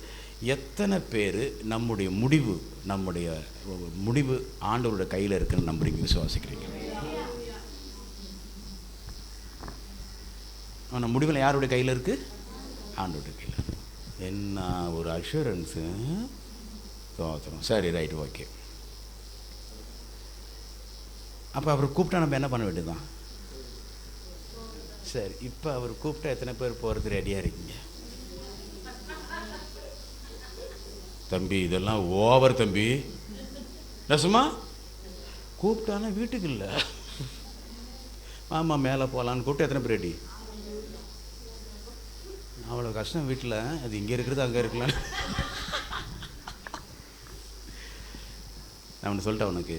எத்தனை பேர் நம்முடைய முடிவு ஆண்டவரோட கையில் இருக்குன்னு நம்புறீங்க, விசுவாசிக்கிறீங்க? ஆனால் முடிவில் யாருடைய கையில் இருக்குது? ஆண்டவருடைய கையில் இருக்கு. என்ன ஒரு அஷூரன்ஸு. சரி, ரைட்டு, ஓகே. அப்போ அவர் கூப்பிட்டா நம்ம என்ன பண்ண வேண்டியதுதான்? சரி, இப்போ அவர் கூப்பிட்டா எத்தனை பேர் போகிறது ரெடியாக இருக்கீங்க? தம்பி இதெல்லாம் ஓவர் தம்பி. ரசுமா கூப்பிட்டானா வீட்டுக்கு இல்லை, ஆமாம் மேலே போகலான்னு கூப்பிட்டு எத்தனை பேர் ரெடி? அவ்வளோ கஷ்டம் வீட்டில், அது இங்கே இருக்கிறது அங்கே இருக்கலாம். நான் ஒன்று சொல்லிட்டேன் உனக்கு.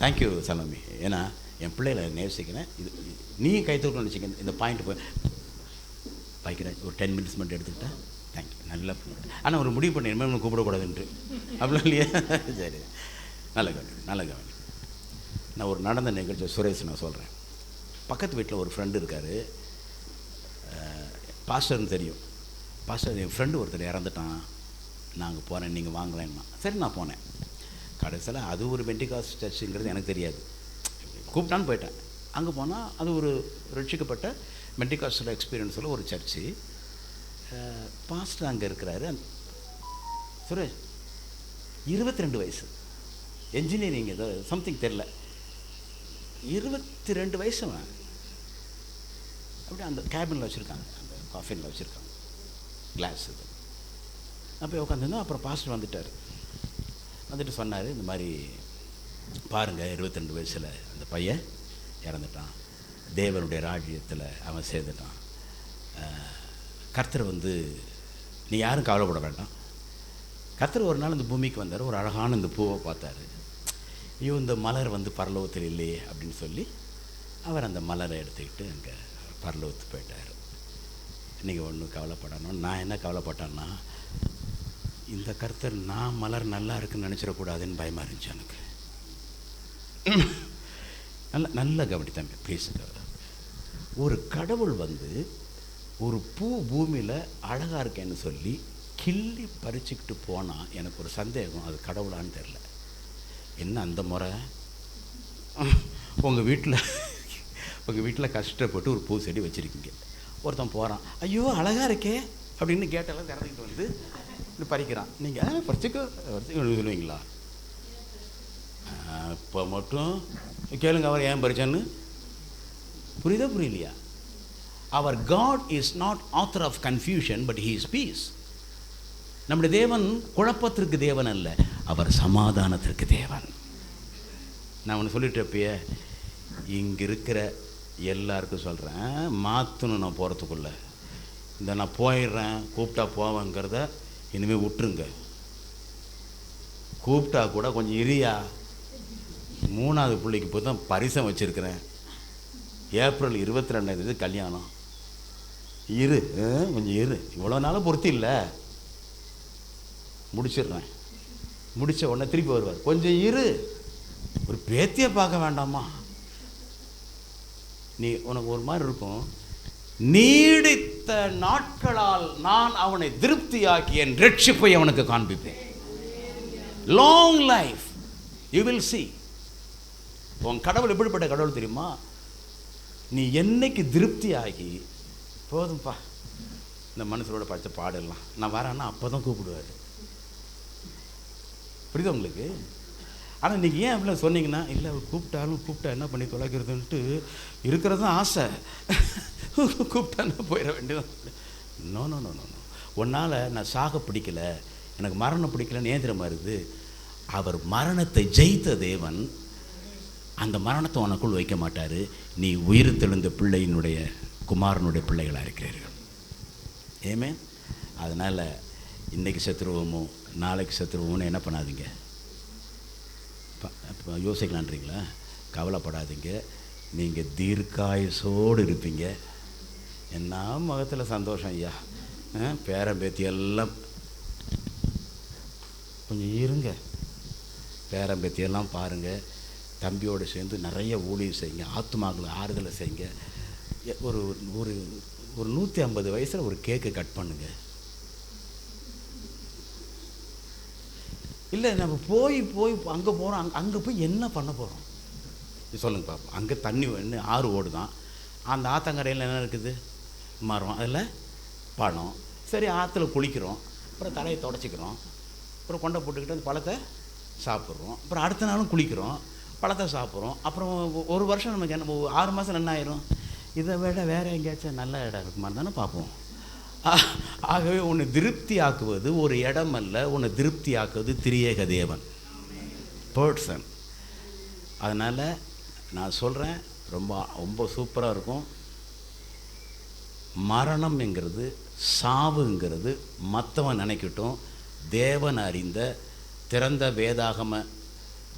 தேங்க்யூ சலோமி. ஏன்னா என் பிள்ளைகளை நேசிக்கிறேன். இது நீ கை தூக்கணும்னு வச்சுக்க. இந்த பாயிண்ட் வைக்கிறேன், ஒரு 10 மினிட்ஸ் மட்டும் எடுத்துக்கிட்டேன், தேங்க்யூ, நல்லா. ஆனால் ஒரு முடிவு பண்ணி இனிமேல் கூப்பிடக்கூடாதுன்ட்டு, அப்படிலாம் இல்லையா? சரி, நல்ல கவனி, நல்ல கவனி. நான் ஒரு நடந்த நிகழ்ச்சி சுரேஷ் நான் சொல்கிறேன். பக்கத்து வீட்டில் ஒரு ஃப்ரெண்டு இருக்கார், பாஸ்டர்னு தெரியும். பாஸ்டர், என் ஃப்ரெண்டு ஒருத்தர் இறந்துட்டான், நான் அங்கே போகிறேன், நீங்கள் வாங்கலேன்னா. சரி, நான் போனேன். கடைசியில் அது ஒரு பெண்டிகாஸ்ட் சர்ச்சுங்கிறது எனக்கு தெரியாது, கூப்பிட்டான்னு போயிட்டேன். அங்கே போனால் அது ஒரு ரட்சிக்கப்பட்ட பெண்டிகாஸ்டல் எக்ஸ்பீரியன்ஸில் ஒரு சர்ச்சு. பாஸ்டர் அங்கே இருக்கிறாரு. சுரேஷ் 22 வயசு, என்ஜினியரிங் ஏதோ சம்திங் தெரில, 22 வயசு. அப்படியே அந்த கேபினில் வச்சுருக்காங்க, அந்த காஃபினில் வச்சுருக்காங்க கிளாஸ். இது அப்போ உட்காந்துருந்தோம். அப்புறம் பாஸ்டர் வந்துட்டு சொன்னார், இந்த மாதிரி பாருங்கள், 22 வயசில் அந்த பையன் இறந்துட்டான், தேவனுடைய ராஜ்யத்தில் அவன் சேர்ந்துட்டான். கர்த்தர் நீ யாரும் கவலைப்பட வேண்டாம். கர்த்தர் ஒரு நாள் இந்த பூமிக்கு வந்தார், ஒரு அழகான இந்த பூவை பார்த்தாரு. ஐயோ, இந்த மலர் பரலோகத்தில் இல்லையே அப்படின்னு சொல்லி அவர் அந்த மலரை எடுத்துக்கிட்டு அங்கே பரலோகத்துக்கு போயிட்டார். நீங்கள் ஒன்றும் கவலைப்படணும். நான் என்ன கவலைப்பட்டேன்னா, இந்த கர்த்தர் நான் மலர் நல்லா இருக்குன்னு நினச்சிடக்கூடாதுன்னு பயமாக இருந்துச்சு எனக்கு. நல்ல கவனி தம்பி, ப்ளீஸ். ஒரு கடவுள் ஒரு பூ பூமியில் அழகாக இருக்கேன்னு சொல்லி கிள்ளி பறிச்சுக்கிட்டு போனால் எனக்கு ஒரு சந்தேகம், அது கடவுளான்னு தெரில. என்ன அந்த முறை? உங்கள் வீட்டில் கஷ்டப்பட்டு ஒரு பூ செடி வச்சுருக்கீங்க, ஒருத்தன் போகிறான், ஐயோ அழகாக இருக்கே அப்படின்னு கேட்டெல்லாம் திறந்துக்கிட்டு இப்படி பறிக்கிறான். நீங்கள் பறிச்சுக்க சொல்லுவீங்களா? இப்போ மட்டும் கேளுங்க, அவர் ஏன் பறிச்சான்னு புரியுதா புரியலையா? அவர் God is not author of confusion, but he is peace. நம்முடைய தேவன் குழப்பத்திற்கு தேவன் அல்ல, அவர் சமாதானத்திற்கு தேவன். நான் ஒன்று சொல்லிட்டு இருப்பேன், இங்கே இருக்கிற எல்லாருக்கும் சொல்கிறேன், மாற்றணும். நான் போகிறதுக்குள்ள நான் போயிடுறேன், கூப்பிட்டா போவேங்கிறத இனிமேல் விட்டுருங்க. கூப்பிட்டா கூட கொஞ்சம் இரியா, 3வது பிள்ளைக்கு போய் தான் பரிசம் வச்சுருக்கிறேன், ஏப்ரல் 22 கல்யாணம், இரு கொஞ்சம் இரு, இவ்வளோ நாளும் பொறுத்து இல்லை, முடிச்சிடுறேன். முடித்த உடனே திருப்பி வருவார், கொஞ்சம் இரு, ஒரு பேத்தியை பார்க்க வேண்டாமா? நீ உனக்கு ஒரு மாதிரி இருக்கும், நீடித்த நாட்களால் நான் அவனை திருப்தியாக்கி என் ரட்சிப்பை அவனுக்கு காண்பிப்பேன். Long life you will see. உன் கடவுள் எப்படிப்பட்ட கடவுள் தெரியுமா? நீ என்னைக்கு திருப்தியாகி போதும்பா, இந்த மனுஷரோட படித்த பாடலாம் நான் வரேன்னா அப்போ தான் கூப்பிடுவார். புரியுதா உங்களுக்கு? ஆனால் நீங்கள் ஏன் அப்படிலாம் சொன்னீங்கன்னா, இல்லை கூப்பிட்டா என்ன பண்ணி தொலைக்கிறதுன்ட்டு இருக்கிறது தான் ஆசை, கூப்பிட்டான்னா போயிட வேண்டியதான். No no no no no உன்னால் நான் சாக பிடிக்கல, எனக்கு மரணம் பிடிக்கலன்னு ஏந்திரமாக இருக்குது. அவர் மரணத்தை ஜெயித்த தேவன் அந்த மரணத்தை உனக்குள் வைக்க மாட்டார். நீ உயிர் தெழுந்த பிள்ளையினுடைய குமாரனுடைய பிள்ளைகளாக இருக்கிறீர்கள். ஏமே, அதனால் இன்றைக்கி சத்துருவமோ நாளைக்கு சத்துருவமோன்னு என்ன பண்ணாதீங்க, இப்போ யோசிக்கலான்றீங்களா? கவலைப்படாதீங்க, நீங்கள் தீர்க்காயுசோடு இருப்பீங்க. என்ன முகத்தில் சந்தோஷம் ஐயா, பேரம்பேத்தி எல்லாம் கொஞ்சம் இருங்க, பேரம்பேத்தியெல்லாம் பாருங்கள், தம்பியோடு சேர்ந்து நிறைய ஊழியம் செய்யுங்க, ஆத்துமாக்களை ஆறுதலை செய்யுங்க. ஒரு ஒரு ஒரு 150 வயசில் ஒரு கேக்கு கட் பண்ணுங்க. இல்லை நம்ம போய் அங்கே போகிறோம், அங்கே போய் என்ன பண்ண போகிறோம் சொல்லுங்கள் பாப்போம். அங்கே தண்ணி ஆறு ஓடுதான், அந்த ஆத்தங்கரையில் என்ன இருக்குது? மரம், அதில் பழம். சரி, ஆற்றுல குளிக்கிறோம், அப்புறம் தலையை தொடச்சிக்கிறோம், அப்புறம் கொண்டை போட்டுக்கிட்டு அந்த பழத்தை சாப்பிட்றோம், அப்புறம் அடுத்த நாளும் குளிக்கிறோம், பழத்தை சாப்பிட்றோம். அப்புறம் ஒரு வருஷம் நமக்கு என்ன 6 மாதம் என்ன ஆயிரும்? இதை விட வேறு எங்கேயாச்சும் நல்ல இடம் இருக்குமா தானே பார்ப்போம். ஆகவே உன்னை திருப்தி ஆக்குவது ஒரு இடம் அல்ல, உன்னை திருப்தி ஆக்குவது திரியேக தேவன், பர்சன். அதனால் நான் சொல்கிறேன், ரொம்ப சூப்பராக இருக்கும். மரணம்ங்கிறது சாவுங்கிறது மற்றவன் நினைக்கட்டும், தேவன் அறிந்த திறந்த வேதாகம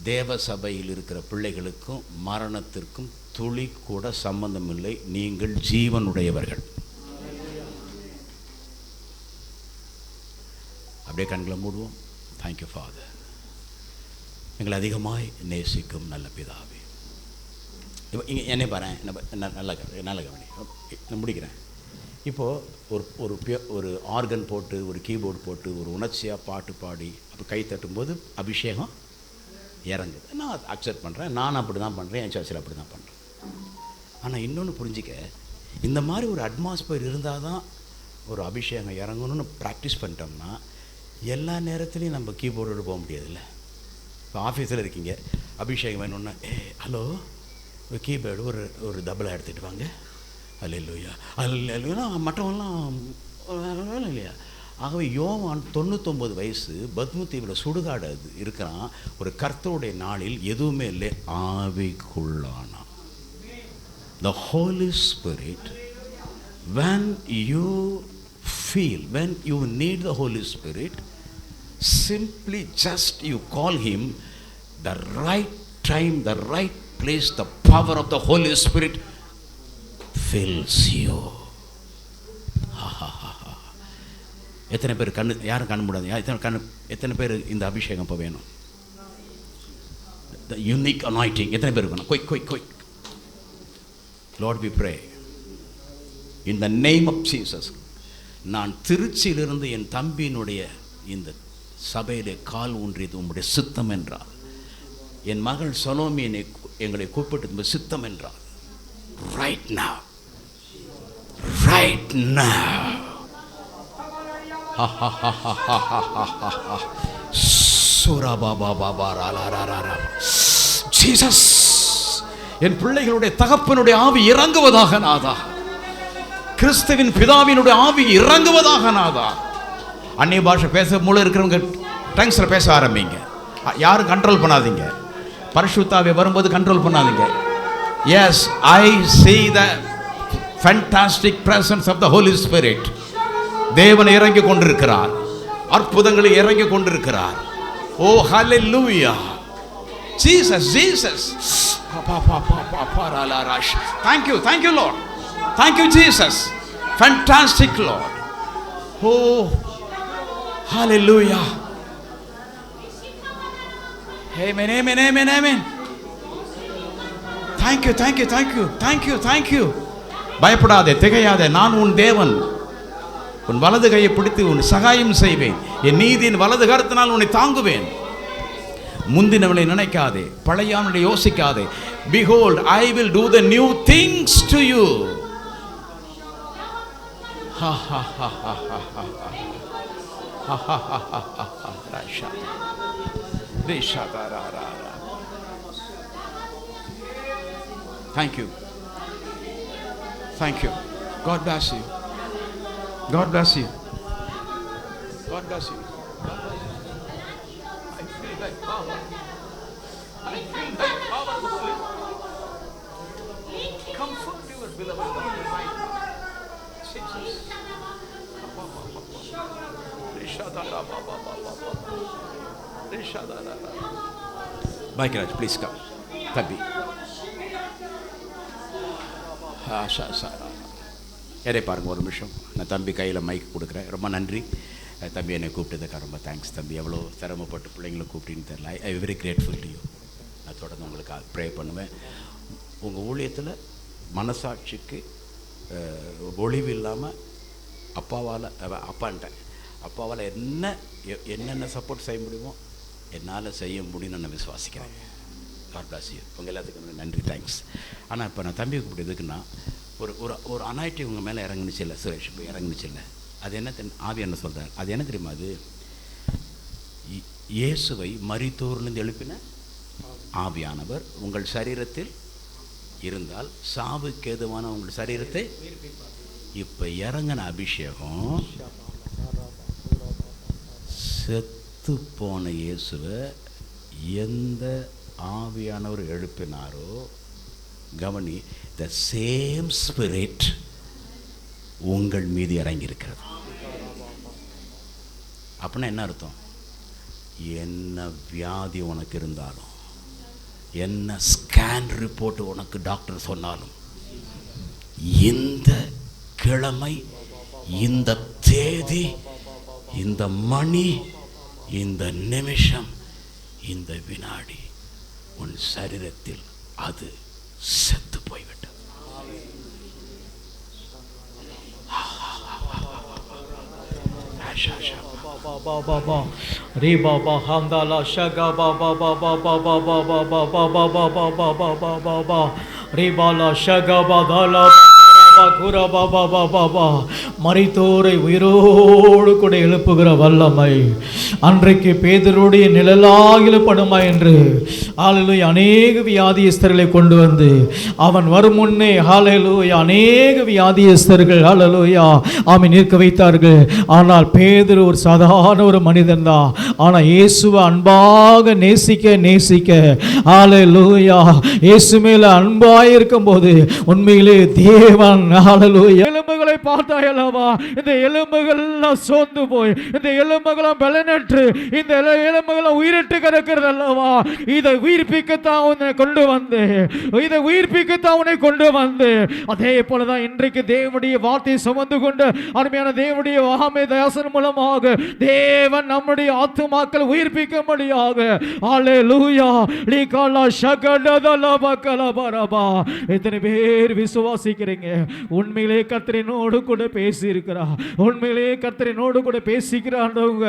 தேவ சபையில் இருக்கிற பிள்ளைகளுக்கும் மரணத்திற்கும் துளி கூட சம்பந்தம் இல்லை. நீங்கள் ஜீவனுடையவர்கள். அப்படியே கண்களை மூடுவோம். Thank you father. எங்களை அதிகமாய் நேசிக்கும் நல்ல பிதாவே. இப்போ இங்கே என்னை பாரு, நல்ல கவனி, நான் முடிக்கிறேன். இப்போது ஒரு ஆர்கன் போட்டு, ஒரு கீபோர்டு போட்டு, ஒரு உணர்ச்சியாக பாட்டு பாடி அப்போ கை தட்டும்போது அபிஷேகம் இறங்குது. நான் அக்செப்ட் பண்ணுறேன், நான் அப்படி தான் பண்ணுறேன், என் சர்ச்சில் அப்படி தான் பண்ணுறேன். ஆனால் இன்னொன்று புரிஞ்சிக்க, இந்த மாதிரி ஒரு அட்மாஸ்பியர் இருந்தால் தான் ஒரு அபிஷேகம் இறங்கணும்னு ப்ராக்டிஸ் பண்ணிட்டோம்னா எல்லா நேரத்துலையும் நம்ம கீபோர்டோடு போக முடியாதுல்ல. இப்போ ஆஃபீஸில் இருக்கீங்க, அபிஷேகம் வேணும்னா ஹலோ ஒரு கீபோர்டு ஒரு தபலா எடுத்துகிட்டு வாங்க, அல்லேலூயா அல்லேலூயா, மற்றவெல்லாம் இல்லையா. ஆகவே யோவான் 99 வயசு பத்மதீவில் சுடுகாடு அது இருக்கிறான். ஒரு கர்த்தருடைய நாளில் எதுவுமே இல்லை, ஆவிக்குள்ளானா. The Holy Spirit, when you feel, when you need the Holy Spirit, simply just you call him, the right time, the right place, the power of the Holy Spirit fills you. எத்தனை பேர் யாரும் கண்ணு மூடாது, எத்தனை பேர் இந்த அபிஷேகம் இப்போ வேணும்? The unique anointing எத்தனை பேர் வேணும்? Quick. Lord, we pray in the name of Jesus. நான் திருச்சியிலிருந்து என் தம்பியினுடைய இந்த சபையிலே கால் ஊன்றியது உம்முடைய சித்தம் என்றால், என் மகள் சலோமியனை எங்களை கூப்பிட்டு சித்தம் என்றால், right now ஜீசஸ், என் பிள்ளைகளுடைய தகப்பனுடைய ஆவி இறங்குவதாக நாதா, கிறிஸ்துவின் பிதாவினுடைய ஆவி இறங்குவதாக நாதா. அந்நிய பாஷை பேச மூலம் இருக்கிறவங்க டங்ஸில் பேச ஆரம்பிங்க. யாரும் கண்ட்ரோல் பண்ணாதீங்க. பரிசுத்தாவே வரும்போது கண்ட்ரோல் பண்ணாதீங்க. Yes, I see the fantastic presence of the Holy Spirit. தேவன் இறங்கி கொண்டிருக்கிறார், அற்புதங்களை இறங்கி கொண்டிருக்கிறார். ஓ ஹalleluya, Jesus. Thank you Lord. Thank you Jesus. Fantastic Lord. Oh hallelujah. Amen. Thank you. பயப்படாதே, திகையாதே, நான் உன் தேவன். உன் வலது கையை பிடித்து உன் சகாயம் செய்வேன். என் நீதியின் வலது கரத்தினால் உன்னை தாங்குவேன். முந்தினவளை நினைக்காதே, பழையானவளை யோசிக்காதே. Behold, I will do the new things to you. Thank you. God bless you. I feel that power. Comfort your beloved right now. Jesus. Mike Raj, please come. Tabi. யாரே பாருங்கள் ஒரு நிமிஷம். நான் தம்பி கையில் மைக் கொடுக்குறேன். ரொம்ப நன்றி தம்பி, என்னை கூப்பிட்டதுக்காக ரொம்ப தேங்க்ஸ் தம்பி. எவ்வளோ சிரமப்பட்டு பிள்ளைங்களை கூப்பிட்டின்னு தெரியல. I very grateful to you. நான் தொடர்ந்து உங்களுக்கு ப்ரே பண்ணுவேன். உங்கள் ஊழியத்தில் மனசாட்சிக்கு ஒளிவு இல்லாமல் அப்பாவால் என்னென்ன சப்போர்ட் செய்ய முடியுமோ என்னால் செய்ய முடியும்னு நான் விசுவாசிக்கிறேன். God bless you. உங்கள் எல்லாத்துக்கும் நன்றி, தேங்க்ஸ். ஆனால் இப்போ நான் தம்பி கூப்பிட்டதுக்குன்னா ஒரு அனாயிட்டி உங்கள் மேலே இறங்குனுச்சு இல்லை சுரேஷ், இப்போ இறங்குனுச்சு இல்லை. அது என்ன ஆவி என்ன சொல்கிறார்? அது என்ன தெரியுமா? அது இயேசுவை மரித்தோரிலிருந்து எழுப்பின ஆவியானவர் உங்கள் சரீரத்தில் இருந்தால் சாவுக்கு ஏதுவான உங்கள் சரீரத்தை இப்போ இறங்கின அபிஷேகம் செத்து போன இயேசுவை எந்த ஆவியானவர் எழுப்பினாரோ, கவனி, the same spirit உங்கள் மீது இறங்கி இருக்கிறது. அப்படின்னா என்ன அர்த்தம்? என்ன வியாதி உனக்கு இருந்தாலும், என்ன ஸ்கேன் ரிப்போர்ட் உனக்கு டாக்டர் சொன்னாலும், இந்த கிழமை இந்த தேதி இந்த மணி, இந்த நிமிஷம், இந்த வினாடி உன் சரீரத்தில் அது செத்து போய்விட்டது. ரே பாபா ஹம்தாலா ஷகா பாபா பாபா பாபா பாபா பாபா பாபா பாபா பாபா பாபா ரே பாலா ஷகா பாதாலா மரித்தோரை உயிரோடு கூட எழுப்புகிற வல்லமை அன்றைக்கு பேதுருடைய நிழலாக எழுப்படுமா என்று ஹல்லேலூயா அநேக வியாதியஸ்தர்களை கொண்டு வந்து அவன் வரும் முன்னே ஹல்லேலூயா அநேக வியாதியஸ்தர்கள் ஹல்லேலூயா ஆமென் நிற்க வைத்தார்கள். ஆனால் பேதுரு ஒரு சாதாரண ஒரு மனிதன் தான். ஆனால் இயேசுவை அன்பாக நேசிக்க ஹல்லேலூயா இயேசு மேல அன்பாய் இருக்கும்போது உண்மையிலே தேவன் எலும்புகளை பார்த்தாயல்லவா, இந்த எலும்புகள் சோர்ந்து போய் இந்த எலும்புகளும் பலனற்று இந்த எலும்புகளும் உயிரிட்டு கிடக்கிறது அல்லவா, இதை உயிர்ப்பிக்கத்தான் உன்னை கொண்டு வந்து இதை உயிர்ப்பிக்கத்தான் உன்னை கொண்டு வந்து அதே போலதான் இன்றைக்கு தேவனுடைய வார்த்தையை சுமந்து கொண்டு அருமையான தேவனுடைய வாமே தயாசன் மூலமாக தேவன் நம்முடைய ஆத்துமாக்கள் உயிர்ப்பிக்கும்படியாக ஹல்லேலூயா லீகாலா ஷகடதலா பக்கலபரபா எத்தனை பேர் விசுவாசிக்கிறீங்க? உண்மையிலே கர்த்தரினோடு கூட பேசி இருக்கிறார். உண்மையிலே கர்த்தரினோடு கூட பேசிக்கிறாங்க.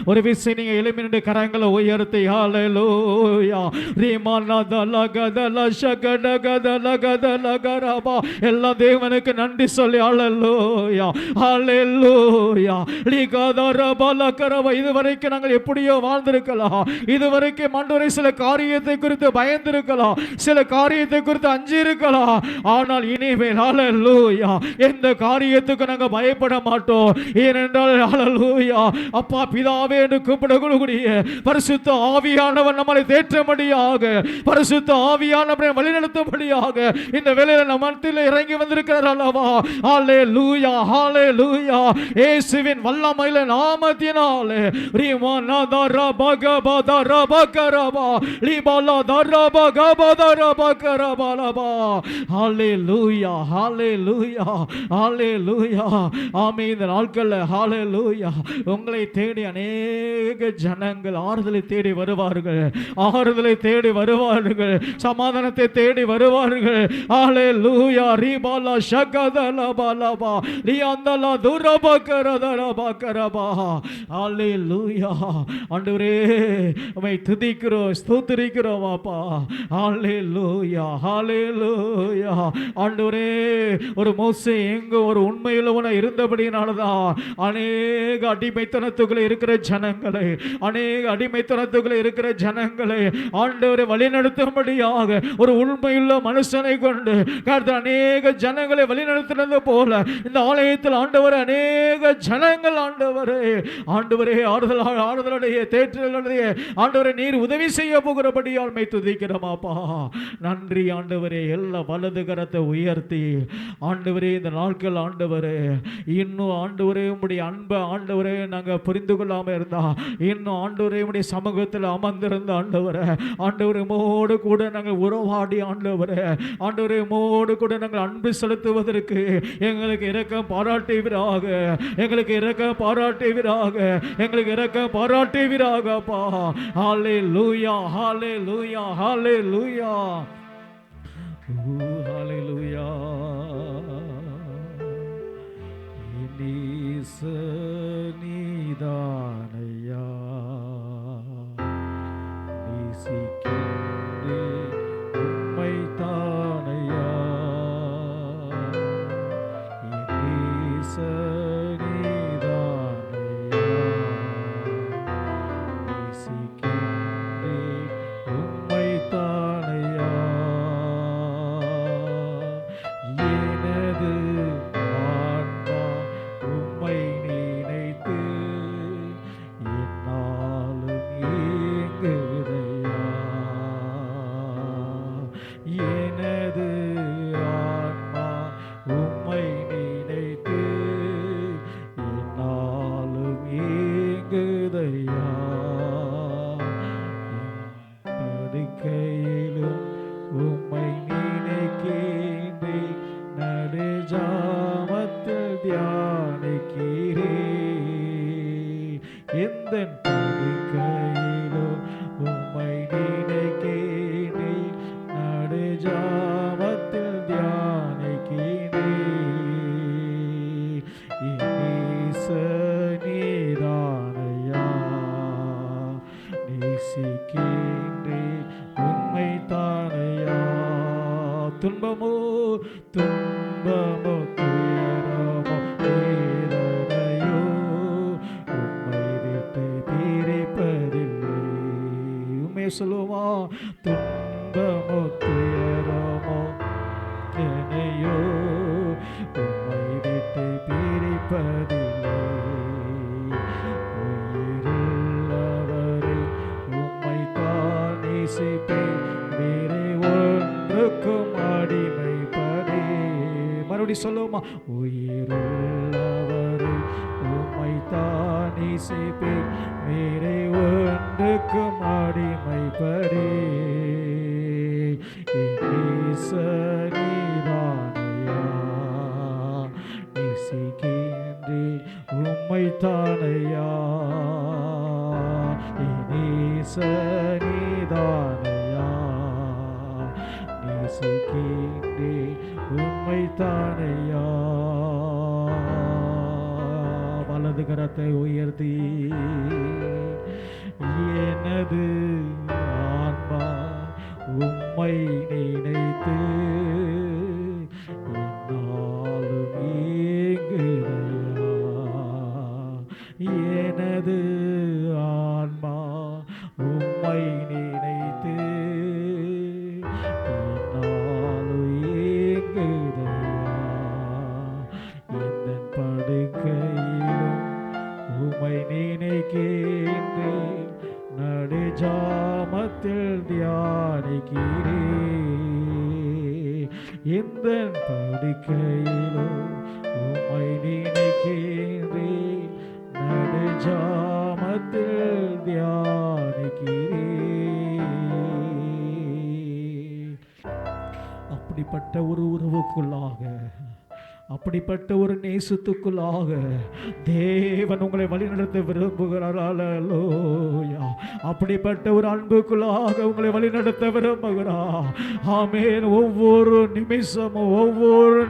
ஒரு விஷயம் நீங்க எழுப்பின கரங்களை உயர்த்தி ஹல்லேலூயா ரீமானதலகதல ஷகடகதலகதலகரபா எல்லாம் தேவனுக்கு நன்றி சொல்லி ஹல்லேலூயா ஹல்லேலூயா லிகதரபலகரபா. இதுவரைக்கும் நாங்கள் எப்படியோ வாழ்ந்திருக்கலாம். இதுவரைக்கும் ஆண்டவரே சில காரியத்தை குறித்து பயந்திருக்கலாம், சில காரியத்தை குறித்து அஞ்சி இருக்கலாம். ஆனால் இனிமேல் ஹல்லேலூயா எந்த காரியத்துக்கு நாங்கள் பயப்பட மாட்டோம். ஏனென்றால் ஹல்லேலூயா அப்பா பிதாவே என்று கூப்பிடக்கூடிய பரிசுத்த ஆவியானவர் நம்மளை தேற்றும்படியாக, பரிசுத்த ஆவியானவரை வழிநடத்தும்படியாக இந்த வேளையில நம்ம மத்தியில் இறங்கி வந்திருக்கிறார் அல்லவா. ஹல்லேலூயா ஹல்லேலூயா இயேசுவின் வல்லமையில நாமத்தினாலே ரீமானதர பகபதர பகரபா லிபாலா தரப கபதர பகரபலபா ஹல்லேலூயா ஹல்லேலூயா ஹல்லேலூயா ஆமென். இந்த நாட்கள்ல ஹல்லேலூயா உங்களை தேடி அநேக ஜனங்கள் ஆறுதலை தேடி வருவார்கள், ஆறுதலை தேடி வருவார்கள், சமாதானத்தை தேடி வருவார்கள். ஹல்லேலூயா ரீபாலா ஷகதலபலபா லியந்தலா துரபகரதரபகரபா ஹல்லேலூயா. ஆண்டவரே உம்மை துதிக்கிறோம், ஸ்தோத்திரிக்கிறோம் அப்பா. ஹல்லேலூயா ஹல்லேலூயா. ஆண்டவரே ஒரு மோசே எங்க ஒரு உண்மையுள்ளவனா இருந்தபடினாலதான் அநேக அடிமைத்தனத்துக்குள்ள இருக்கிற ஜனங்களை, அநேக அடிமைத்தனத்துக்குள்ள இருக்கிற ஜனங்களை ஆண்டவரை வழிநடத்தும்படியாக ஒரு உண்மையுள்ள மனுஷனை கொண்டு கர்த்தர் அநேக ஜனங்களை வழிநடத்தினது போல இந்த ஆலயத்தில் ஆண்டவரே அநேக ஜனங்கள் ஆண்டவரே ஆண்டவரே ஆறுதலுடைய தேற்றலுடைய ஆண்டவரை நீர் உதவி செய்ய போகிறபடியால் மை துதிக்கிறோமாப்பா. நன்றி ஆண்டவரே. எல்லா வலது கரத்தை உயர்த்தி ஆண்டவரே இந்த நாட்கள் ஆண்டவரே இன்னும் ஆண்டவரே உம்முடைய அன்பை ஆண்டவரே நாங்கள் புரிந்து கொள்ளாமல் இருந்தா, இன்னும் ஆண்டவரே உம்முடைய சமூகத்தில் அமர்ந்திருந்த ஆண்டவரே ஆண்டவரே உம்மோடு கூட நாங்கள் உறவாடி ஆண்டவரே ஆண்டவரே உம்மோடு கூட நாங்கள் அன்பு செலுத்துவதற்கு எங்களுக்கு இரக்கம் பாராட்டுவீராக, எங்களுக்கு இரக்கம் பாராட்டுவீராக, எங்களுக்கு இரக்கம் பாராட்டுவீராகப்பா. ஹல்லேலூயா ஹல்லேலூயா ஹல்லேலூயா ஹல்லேலூயா. நீதானையா நேசிக்கின்றே உம்மை தானையா நீதானையா நேசிக்கின்றே உம்மை தானையா எனது ஆன்மா உம்மை நினைத்து என்னாலும் ஏங்குதையா. எனது ஆன்மா உம்மை நினைத்து என்னாலும் ஏங்குதையா. படுக்கையிலும் உம்மை நினைக்கின்றேன், நடுஜாமத்தில் தியானிக்கிறேன். நேசிக்கின்றேன் உம்மை தானையா. துன்பமோ துன்பமோ துயரமோ வேதனையோ உம்மை விட்டு பிரிப்பதில்லை. உண்மையை சொல்லுவோமா? துன்பமோ துயரமோ வேதனையோ உம்மை விட்டு பிரிப்பதில்லை. உயிருள்ளவரே உம்மை தான் நேசிப்பேன், வேறே ஒன்றுக்கும் அடிமைப்படே. மறுபடி சொல்லுவோமா? உயிருள்ளவரே உம்மை தான் நேசிப்பேன், வேறே ஒன்றுக்கும் அடிமைப்படே. நீதானையா நேசிக்கின்றேன் உம்மை தானையா. நீதானையா நேசிக்கின்றேன் உம்மை தானையா. வலது கரத்தை உயர்த்தி எனது ஆன்மா உம்மை நினைத்து என்னாலும் ஏங்குதையா. எனது ஆன்மா உம்மை நினைத்து என்னாலும் ஏங்குதையா. எந்த படுக்கையிலும் உம்மை நினைக்கின்றேன், நடுஜாமத்தில் தியானிக்கிறேன். எந்த படுக்கையிலும் உம்மை நினைக்கின்றேன், நடுஜாமத்தில் தியானிக்கிறேன். அப்படிப்பட்ட ஒரு உறவுக்குள்ளாக, அப்படிப்பட்ட ஒரு நேசத்துக்குள்ளாக தேவன் உங்களை வழிநடத்த விரும்புகிறார். அல்லேலூயா. அப்படிப்பட்ட ஒரு அன்புக்குள்ளாக உங்களை வழிநடத்த விரும்புகிறார். ஆமென். ஒவ்வொரு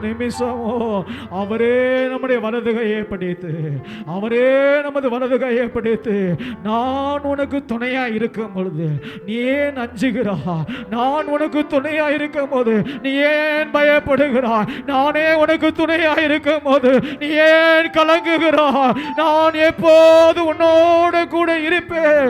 நிமிஷமும் அவரே நம்முடைய வலது கையை பிடித்து, அவரே நமது வலது கையை பிடித்து, நான் உனக்கு துணையா இருக்கும் பொழுது நீ ஏன் அஞ்சுகிறா? நான் உனக்கு துணையா இருக்கும் போது நீ ஏன் பயப்படுகிறாய்? நானே உனக்கு துணையா இருக்கும் போது நீ ஏன் கலங்குகிறாய்? நான் எப்போது உன்னோடு கூட இருப்பேன்.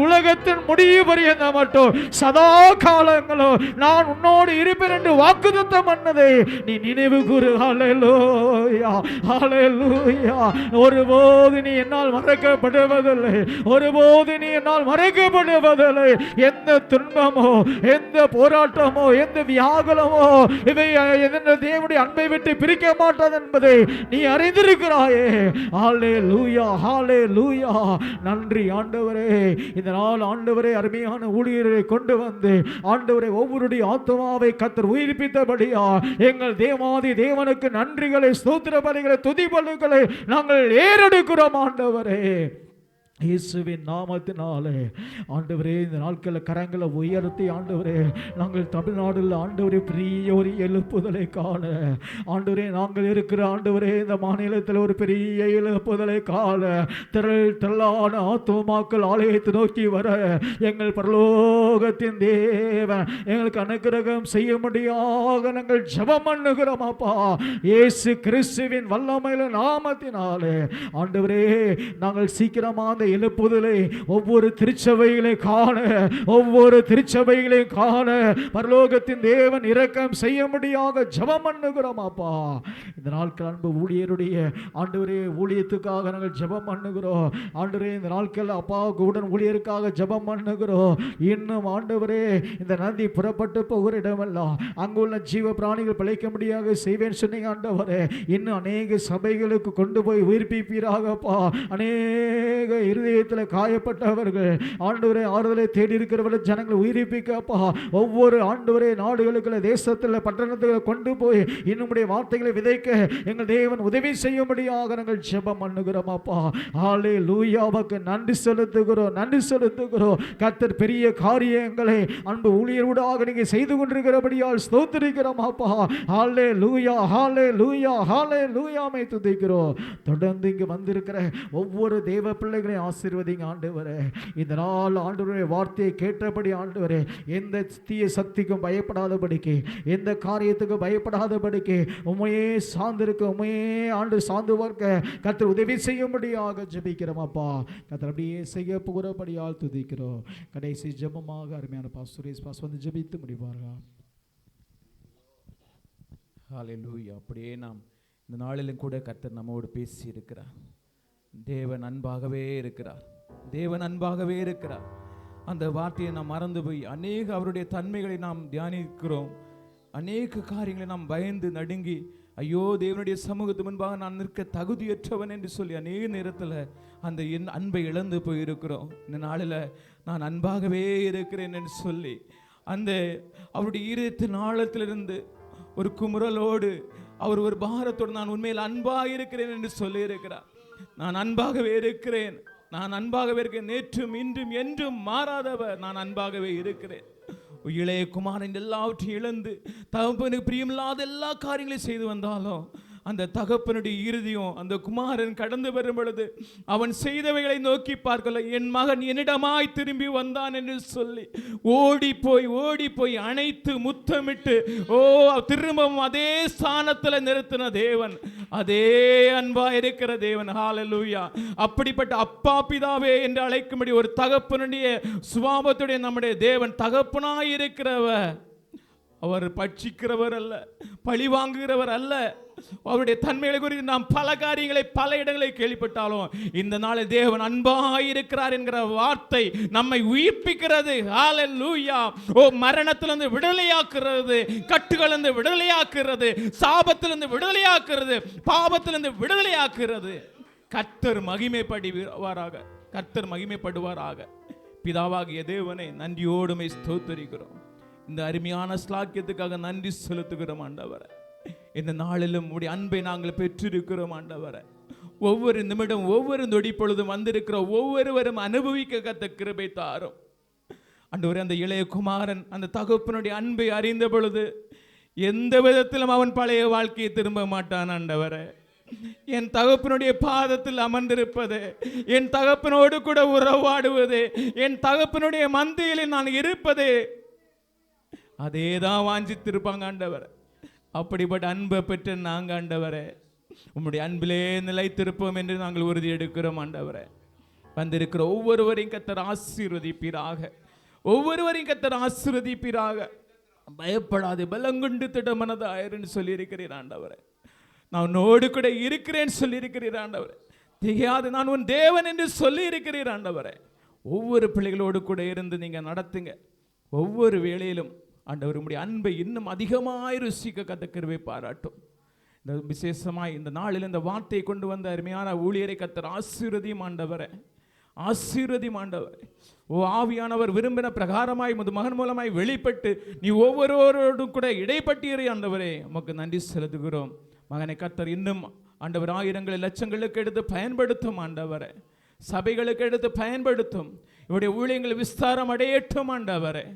உலகத்தின் முடிவு பரியந்த மட்டும் சதா காலங்களும் நான் உன்னோடு இருப்பேன் என்று வாக்குத்தத்தம் பண்ணதை நீ நினைவு கூறு. ஹல்லேலூயா, ஹல்லேலூயா. ஒருபோது நீ என்னால் மறக்கப்படுவதில்லை, ஒருபோது நீ என்னால் மறக்கப்படுவதில்லை. எந்த துன்பமோ, எந்த போராட்டமோ, எந்த வியாகுலமோ இவை தேவனுடைய அன்பை விட்டு பிரிக்க மாட்டாது என்பதை நீ அறிந்திருக்கிறாயே. ஹல்லேலூயா, ஹல்லேலூயா. நன்றி ஆண்டவரே. இந்த நாள் ஆண்டவரே அருமையான ஊழியரை கொண்டு வந்து ஆண்டவரே ஒவ்வொருடைய ஆத்மாவை கர்த்தர் உயிர்ப்பித்தபடியா எங்கள் தேவாதி தேவனுக்கு நன்றிகளை, ஸ்தோத்திர பலிகளை, துதி பலிகளை நாங்கள் ஏறெடுக்கிறோம் ஆண்டவரே. இயேசுவின் நாமத்தினாலே ஆண்டவரே இந்த நாட்களில் கரங்களை உயர்த்தி ஆண்டவரே நாங்கள் தமிழ்நாட்டில் ஆண்டவரே பெரிய ஒரு எழுப்புதலை காண ஆண்டவரே நாங்கள் இருக்கிற ஆண்டவரே இந்த மாநிலத்தில் ஒரு பெரிய எழுப்புதலை காண திரளான ஆத்துமாக்கள் ஆலயத்தை நோக்கி வர எங்கள் பரலோகத்தின் தேவன் எங்களுக்கு அனுக்கிரகம் செய்ய முடியாக நாங்கள் ஜெபம் பண்ணுகிறோம் அப்பா. இயேசு கிறிஸ்துவின் வல்லமையில நாமத்தினாலே ஆண்டவரே நாங்கள் சீக்கிரமாக அந்த எழுப்புதலை ஒவ்வொரு திருச்சபைகளை காண, ஒவ்வொரு திருச்சபைகளை காண பரலோகத்தின் தேவன் இரக்கம் செய்ய முடியாக ஜெபம் பண்ணுகிறோம் அப்பா. இந்த நாட்கள் அன்பு ஊழியருடைய ஆண்டவரே ஊழியத்துக்காக நாங்கள் ஜெபம் பண்ணுகிறோம் ஆண்டவரே. இந்த நாட்கள் அப்பா உடன் ஊழியருக்காக ஜெபம் பண்ணுகிறோம். இன்னும் ஆண்டவரே இந்த நதி புறப்பட்டு போகிற இடமெல்லாம் அங்குள்ள ஜீவ பிராணிகள் பிழைக்க முடியாக செய்வேன் சொன்னீங்க ஆண்டவரே. இன்னும் அநேக சபைகளுக்கு கொண்டு போய் உயிர்ப்பிப்பீராகப்பா. அநேக இருதயத்தில் காயப்பட்டவர்கள் ஆண்டவரே ஆறுதலை தேடி இருக்கிறவர்கள் ஜனங்களை உயிர்ப்பிக்கப்பா. ஒவ்வொரு ஆண்டவரே நாடுகளுக்கு தேசத்தில் பட்டணத்தில் கொண்டு போய் இன்னுடைய வார்த்தைகளை விதைக்க எங்கள் தேவன் உதவி செய்யும்படியாக நாங்கள் ஜெபம் பண்ணுகிறோம் அப்பா. ஹல்லேலூயாவுக்கு நன்றி செலுத்துகிறோம், நன்றி செலுத்துகிறோம். கர்த்தர் பெரிய காரியங்களை அன்பு ஊழியரோடாக நீங்க செய்து கொண்டிருக்கிறபடியால் ஸ்தோத்திரிக்கிறோம் அப்பா. ஹல்லேலூயா, ஹல்லேலூயா, ஹல்லேலூயாவை துதிக்கிறோம். தொடர்ந்து இங்கு வந்திருக்கிற ஒவ்வொரு தேவ பிள்ளைகளை ஆசீர்வதிங்க ஆண்டவரே. இந்த நாள் ஆண்டவருடைய வார்த்தையை கேட்டபடி ஆண்டவரே, எந்த தீய சக்திக்கும் பயப்படாதபடிக்கு, எந்த காரியத்துக்கும் பயப்படாதபடிக்கு உண்மையே சார்ந்திருக்க, உண்மையே ஆண்டு சார்ந்து பார்க்க கர்த்தர் உதவி செய்யும்படியாக ஜெபிக்கிறோம் அப்பா. கர்த்தர் அப்படியே செய்ய போகிறபடியால் துதிக்கிறோம். கடைசி ஜெபமாக அருமையான பாஸ் சுரேஷ் பாஸ் வந்து ஜெபித்து முடிப்பார்கள். ஹல்லேலூயா. அப்படியே நாம் இந்த நாளிலும் கூட கர்த்தர் நம்மோடு பேசி இருக்கிறார். தேவன் அன்பாகவே இருக்கிறார், தேவன் அன்பாகவே இருக்கிறார். அந்த வார்த்தையை நாம் மறந்து போய் அநேக அவருடைய தன்மைகளை நாம் தியானிக்கிறோம். அநேக காரியங்களை நாம் பயந்து நடுங்கி, ஐயோ தேவனுடைய சமூகத்து முன்பாக நான் நிற்க தகுதியற்றவன் என்று சொல்லி அநேக நேரத்தில் அந்த என் அன்பை இழந்து போயிருக்கிறோம். இந்த நாளில் நான் அன்பாகவே இருக்கிறேன் என்று சொல்லி அந்த அவருடைய ஈரத்தின் ஆழத்திலிருந்து ஒரு குமுறலோடு, அவர் ஒரு பாரத்தோடு நான் உண்மையில் அன்பாக இருக்கிறேன் என்று சொல்லி இருக்கிறார். நான் அன்பாகவே இருக்கிறேன், நான் அன்பாகவே இருக்கிறேன், நேற்றும் இன்றும் என்றும் மாறாதவர், நான் அன்பாகவே இருக்கிறேன். இளைய குமாரன் எல்லாவற்றையும் இழந்து தகப்பனுக்கு பிரியமில்லாத எல்லா காரியங்களையும் செய்து வந்தாலும் அந்த தகப்பனுடைய இறுதியும் அந்த குமாரன் கடந்து வரும் பொழுது அவன் செய்தவைகளை நோக்கி பார்க்கல, என் மகன் என்னிடமாய் திரும்பி வந்தான் என்று சொல்லி ஓடி போய் அணைத்து முத்தமிட்டு திரும்பவும் அதே ஸ்தானத்தில் நிறுத்தின தேவன், அதே அன்பா இருக்கிற தேவன். ஹல்லேலூயா. அப்படிப்பட்ட அப்பா பிதாவே என்று அழைக்கும்படி ஒரு தகப்பனுடைய சுபாவத்துடைய நம்முடைய தேவன் தகப்பனாய் இருக்கிறவர். அவர் பட்சிக்கிறவர் அல்ல, பழி வாங்குகிறவர் அல்ல. அவருடைய தன்மைகளை குறித்து நாம் பல காரியங்களை பல இடங்களை கேள்விப்பட்டாலும் இந்த நாளில் தேவன் அன்பாயிருக்கிறார் என்கிற வார்த்தை நம்மை உயிர்ப்பிக்கிறது. ஹல்லேலூயா. மரணத்திலிருந்து விடுதலையாக்குறது, கட்டுகளிலிருந்து விடுதலையாக்குறது, சாபத்திலிருந்து விடுதலையாக்குறது, பாவத்திலிருந்து விடுதலையாக்குறது. கர்த்தர் மகிமைப்படுவாராக, கர்த்தர் மகிமைப்படுவாராக. பிதாவாகிய தேவனை நன்றியோடுமை ஸ்தோத்திரிக்கிறோம். இந்த அருமையான ஸ்லாக்கியத்துக்காக நன்றி செலுத்துகிறோம் ஆண்டவரே. இந்த நாளிலும் உடைய அன்பை நாங்கள் பெற்றிருக்கிறோம் ஆண்டவரே. ஒவ்வொரு நிமிடம் ஒவ்வொரு நொடி பொழுதும் வந்திருக்கிற ஒவ்வொருவரும் அனுபவிக்க கத்த கிருபை தாரும் ஆண்டவரே. அந்த இளைய குமாரன் அந்த தகப்பனுடைய அன்பை அறிந்த பொழுது எந்த விதத்திலும் அவன் பழைய வாழ்க்கையை திரும்ப மாட்டான் ஆண்டவரே. என் தகப்பனுடைய பாதத்தில் அமர்ந்திருப்பது, என் தகப்பனோடு கூட உறவாடுவது, என் தகப்பனுடைய மந்தையில் நான் இருப்பது, அதேதான் வாஞ்சித்திருப்பாங்க ஆண்டவர். அப்படிப்பட்ட அன்பை பெற்ற நாங்கள் ஆண்டவரே உம்முடைய அன்பிலே நிலைத்திருப்போம் என்று நாங்கள் உறுதி எடுக்கிறோம் ஆண்டவரே. வந்திருக்கிற ஒவ்வொருவரையும் கர்த்தர் ஆசீர்வதிப்பீராக, ஒவ்வொருவரையும் கர்த்தர் ஆசீர்வதிப்பீராக. பயப்படாது, பலங்கொண்டு திடமனதாயிருந்து சொல்லி இருக்கிறீர் ஆண்டவரே. நான் உன்னோடு கூட இருக்கிறேன்னு சொல்லி இருக்கிறீர் ஆண்டவரே. திகையாது, நான் உன் தேவன் என்று சொல்லி இருக்கிறீர் ஆண்டவரே. ஒவ்வொரு பிள்ளைகளோடு கூட இருந்து நீங்க நடத்துங்க. ஒவ்வொரு வேளையிலும் ஆண்டவர் உம்முடைய அன்பை இன்னும் அதிகமாய் ருசிக்க கத்த கிருபை பாராட்டும். இந்த விசேஷமாய் இந்த நாளில் இந்த வார்த்தையை கொண்டு வந்த அருமையான ஊழியரை கர்த்தர் ஆசீர்வதியும் ஆண்டவரே, ஆசீர்வதியும் ஆண்டவரே. ஆவியானவர் விரும்பின பிரகாரமாய் உமது மகன் மூலமாய் வெளிப்பட்டு நீ ஒவ்வொருவரோடும் கூட இடைப்பட்டீரே ஆண்டவரே, உமக்கு நன்றி செலுத்துகிறோம். மகனை கர்த்தர் இன்னும் ஆண்டவர் ஆயிரங்களை லட்சங்களுக்கு எடுத்து பயன்படுத்தும் ஆண்டவரே, சபைகளுக்கு எடுத்து பயன்படுத்தும். இவருடைய ஊழியங்கள் விஸ்தாரம் அடையட்டும் ஆண்டவரே.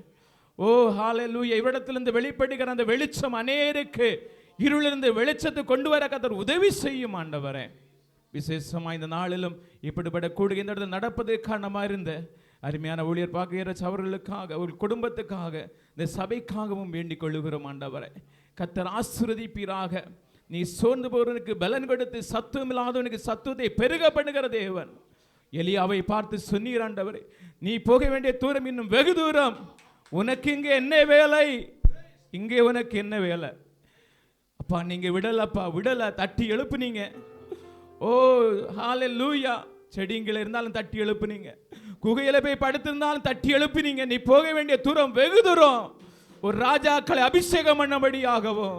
ஹல்லேலூயா. இவ்விடத்திலிருந்து வெளிப்படுகிற அந்த வெளிச்சம் அநேருக்கு இருளிலிருந்து வெளிச்சத்தை கொண்டு வர கர்த்தர் உதவி செய்யும் ஆண்டவரே. விசேஷமாக இந்த நாளிலும் இப்படிப்பட்ட கூடுகை இந்த இடத்தில் நடப்பதற்கு காரணமாக இருந்த அருமையான ஊழியர் பாக்கியராஜ் அவர்களுக்காக, ஒரு குடும்பத்துக்காக, இந்த சபைக்காகவும் வேண்டிக் கொள்ளுகிறோம் ஆண்டவரே. கர்த்தர் ஆசீர்வதிப்பீராக. நீ சோர்ந்து போவனுக்கு பலன் கொடுத்து சத்துவம் இல்லாதவனுக்கு சத்துவத்தை பெருக பண்ணுகிற தேவன். எலியாவை பார்த்து சொன்னீர் ஆண்டவரே, நீ போக வேண்டிய தூரம் இன்னும் வெகு தூரம், உனக்கு இங்கே என்ன வேலை, இங்கே உனக்கு என்ன வேலை? அப்பா நீங்க விடலப்பா, விடல, தட்டி எழுப்புனீங்க. ஹல்லேலூயா. செடிங்களை இருந்தாலும் தட்டி எழுப்புனீங்க, குகையில போய் படுத்திருந்தாலும் தட்டி எழுப்புனீங்க. நீ போக வேண்டிய தூரம் வெகு தூரம். ஒரு ராஜாக்களை அபிஷேகம் பண்ணபடியாகவும்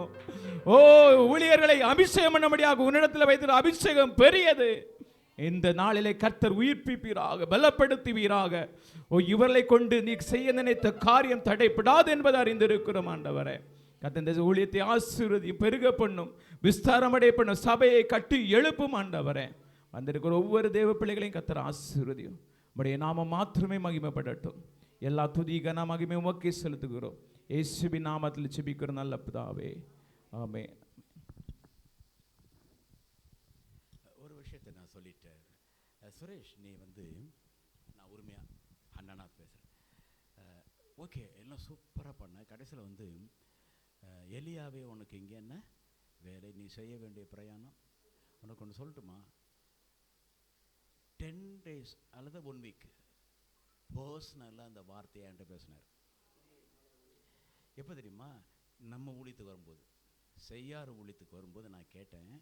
ஊழியர்களை அபிஷேகம் பண்ணபடியாக உன்னிடத்தில் வைத்த அபிஷேகம் பெரியது. இந்த நாளிலே கர்த்தர் உயிர்ப்பிப்பீராக, பலப்படுத்துவீராக. இவர்களை கொண்டு நீ செய்ய நினைத்த காரியம் தடைப்படாது என்பதை அறிந்திருக்கிறோம் ஆண்டவரே. கர்த்தர் இந்த ஊழியத்தை ஆசீர்வதி பெருக பண்ணும், விஸ்தாரமடைய பண்ணும், சபையை கட்டி எழுப்பும் ஆண்டவரே. வந்திருக்கிற ஒவ்வொரு தேவ பிள்ளைகளையும் கர்த்தர் ஆசீர்வதியும். உம்முடைய நாமம் மாத்திரமே மகிமைப்படட்டும். எல்லா துதி கன மகிமை உமக்கே செலுத்துகிறோம். இயேசுவின் நாமத்தில் ஜெபிக்கிறோம் நல்ல பிதாவே, ஆமென். ஒரு விஷயத்தை நான் சொல்லிட்டேன். சுரேஷ், நீ வந்து, நான் உரிமையாக அண்ணனா பேசுகிறேன், ஓகே எல்லாம் சூப்பராக பண்ண, கடைசியில் வந்து எலியாவே உனக்கு இங்கே என்ன வேலை, நீ செய்ய வேண்டிய பிரயாணம், உனக்கு ஒன்று சொல்லட்டுமா, 10 days அல்லது 1 week பர்சனலாக அந்த வார்த்தையை என்கிட்ட பேசினார். எப்போ தெரியுமா, நம்ம ஊழியத்துக்கு வரும்போது, செய்யாறு ஊழியத்துக்கு வரும்போது நான் கேட்டேன்,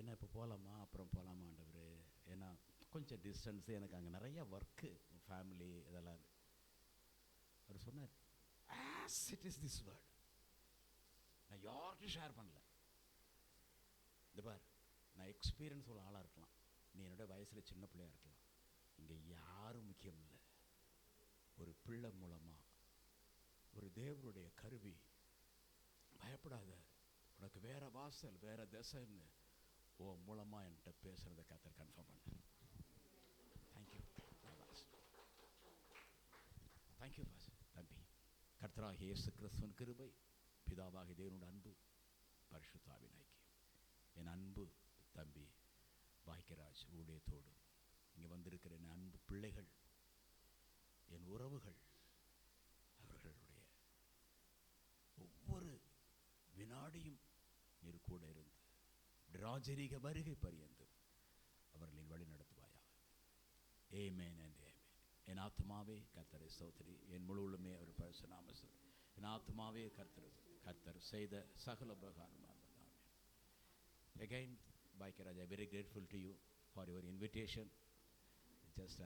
என்ன இப்போ போகலாமா, அப்புறம் போகலாமா ஆண்டவரே, ஏன்னா கொஞ்சம் டிஸ்டன்ஸு, எனக்கு அங்கே நிறைய ஒர்க்கு, ஃபேமிலி இதெல்லாம் இருக்கு. அவர் சொன்னார், as it is this word, நான் யார்கிட்டையும் ஷேர் பண்ணல. இந்த பார், நான் எக்ஸ்பீரியன்ஸ் உள்ள ஆளாக இருக்கலாம், நீ என்னோட வயசில் சின்ன பிள்ளையாக இருக்கலாம், இங்கே யாரும் முக்கியம் இல்லை, ஒரு பிள்ளை மூலமாக ஒரு தேவனுடைய கருவி, பயப்படாத, உனக்கு வேற வாசல் வேற திசைன்னு ஓ மூலமாக என்கிட்ட பேசுகிறத கர்த்தர் கன்ஃபார்ம் பண்ண. Thank you thank you boss. தம்பி, கர்த்தராகிய இயேசு கிறிஸ்துவின் கிருபை, பிதாவாகிய தேவனுடைய அன்பு, பரிசுத்தாவின் ஐக்கியம், என் அன்பு தம்பி பாக்கியராஜ் ஊழியத்தோடு இங்கே வந்திருக்கிற என் அன்பு பிள்ளைகள், என் உறவுகள், அவர்களுடைய ஒவ்வொரு வினாடியும் நீர் கூட இருந்து ராஜரீக வருகை பரியந்தும் அவர்களின் வழி நடத்துவாயாக. ஆமென் and amen. என் ஆத்மாவே கர்த்தரை ஸ்தோத்திரி, என் முழு உள்ளமே அவர் பரிசுத்த நாமத்தை, என் ஆத்மாவே கர்த்தர் செய்த சகல உபகாரமாக. Again, Bhai Raj, I am very grateful to you for your invitation. Just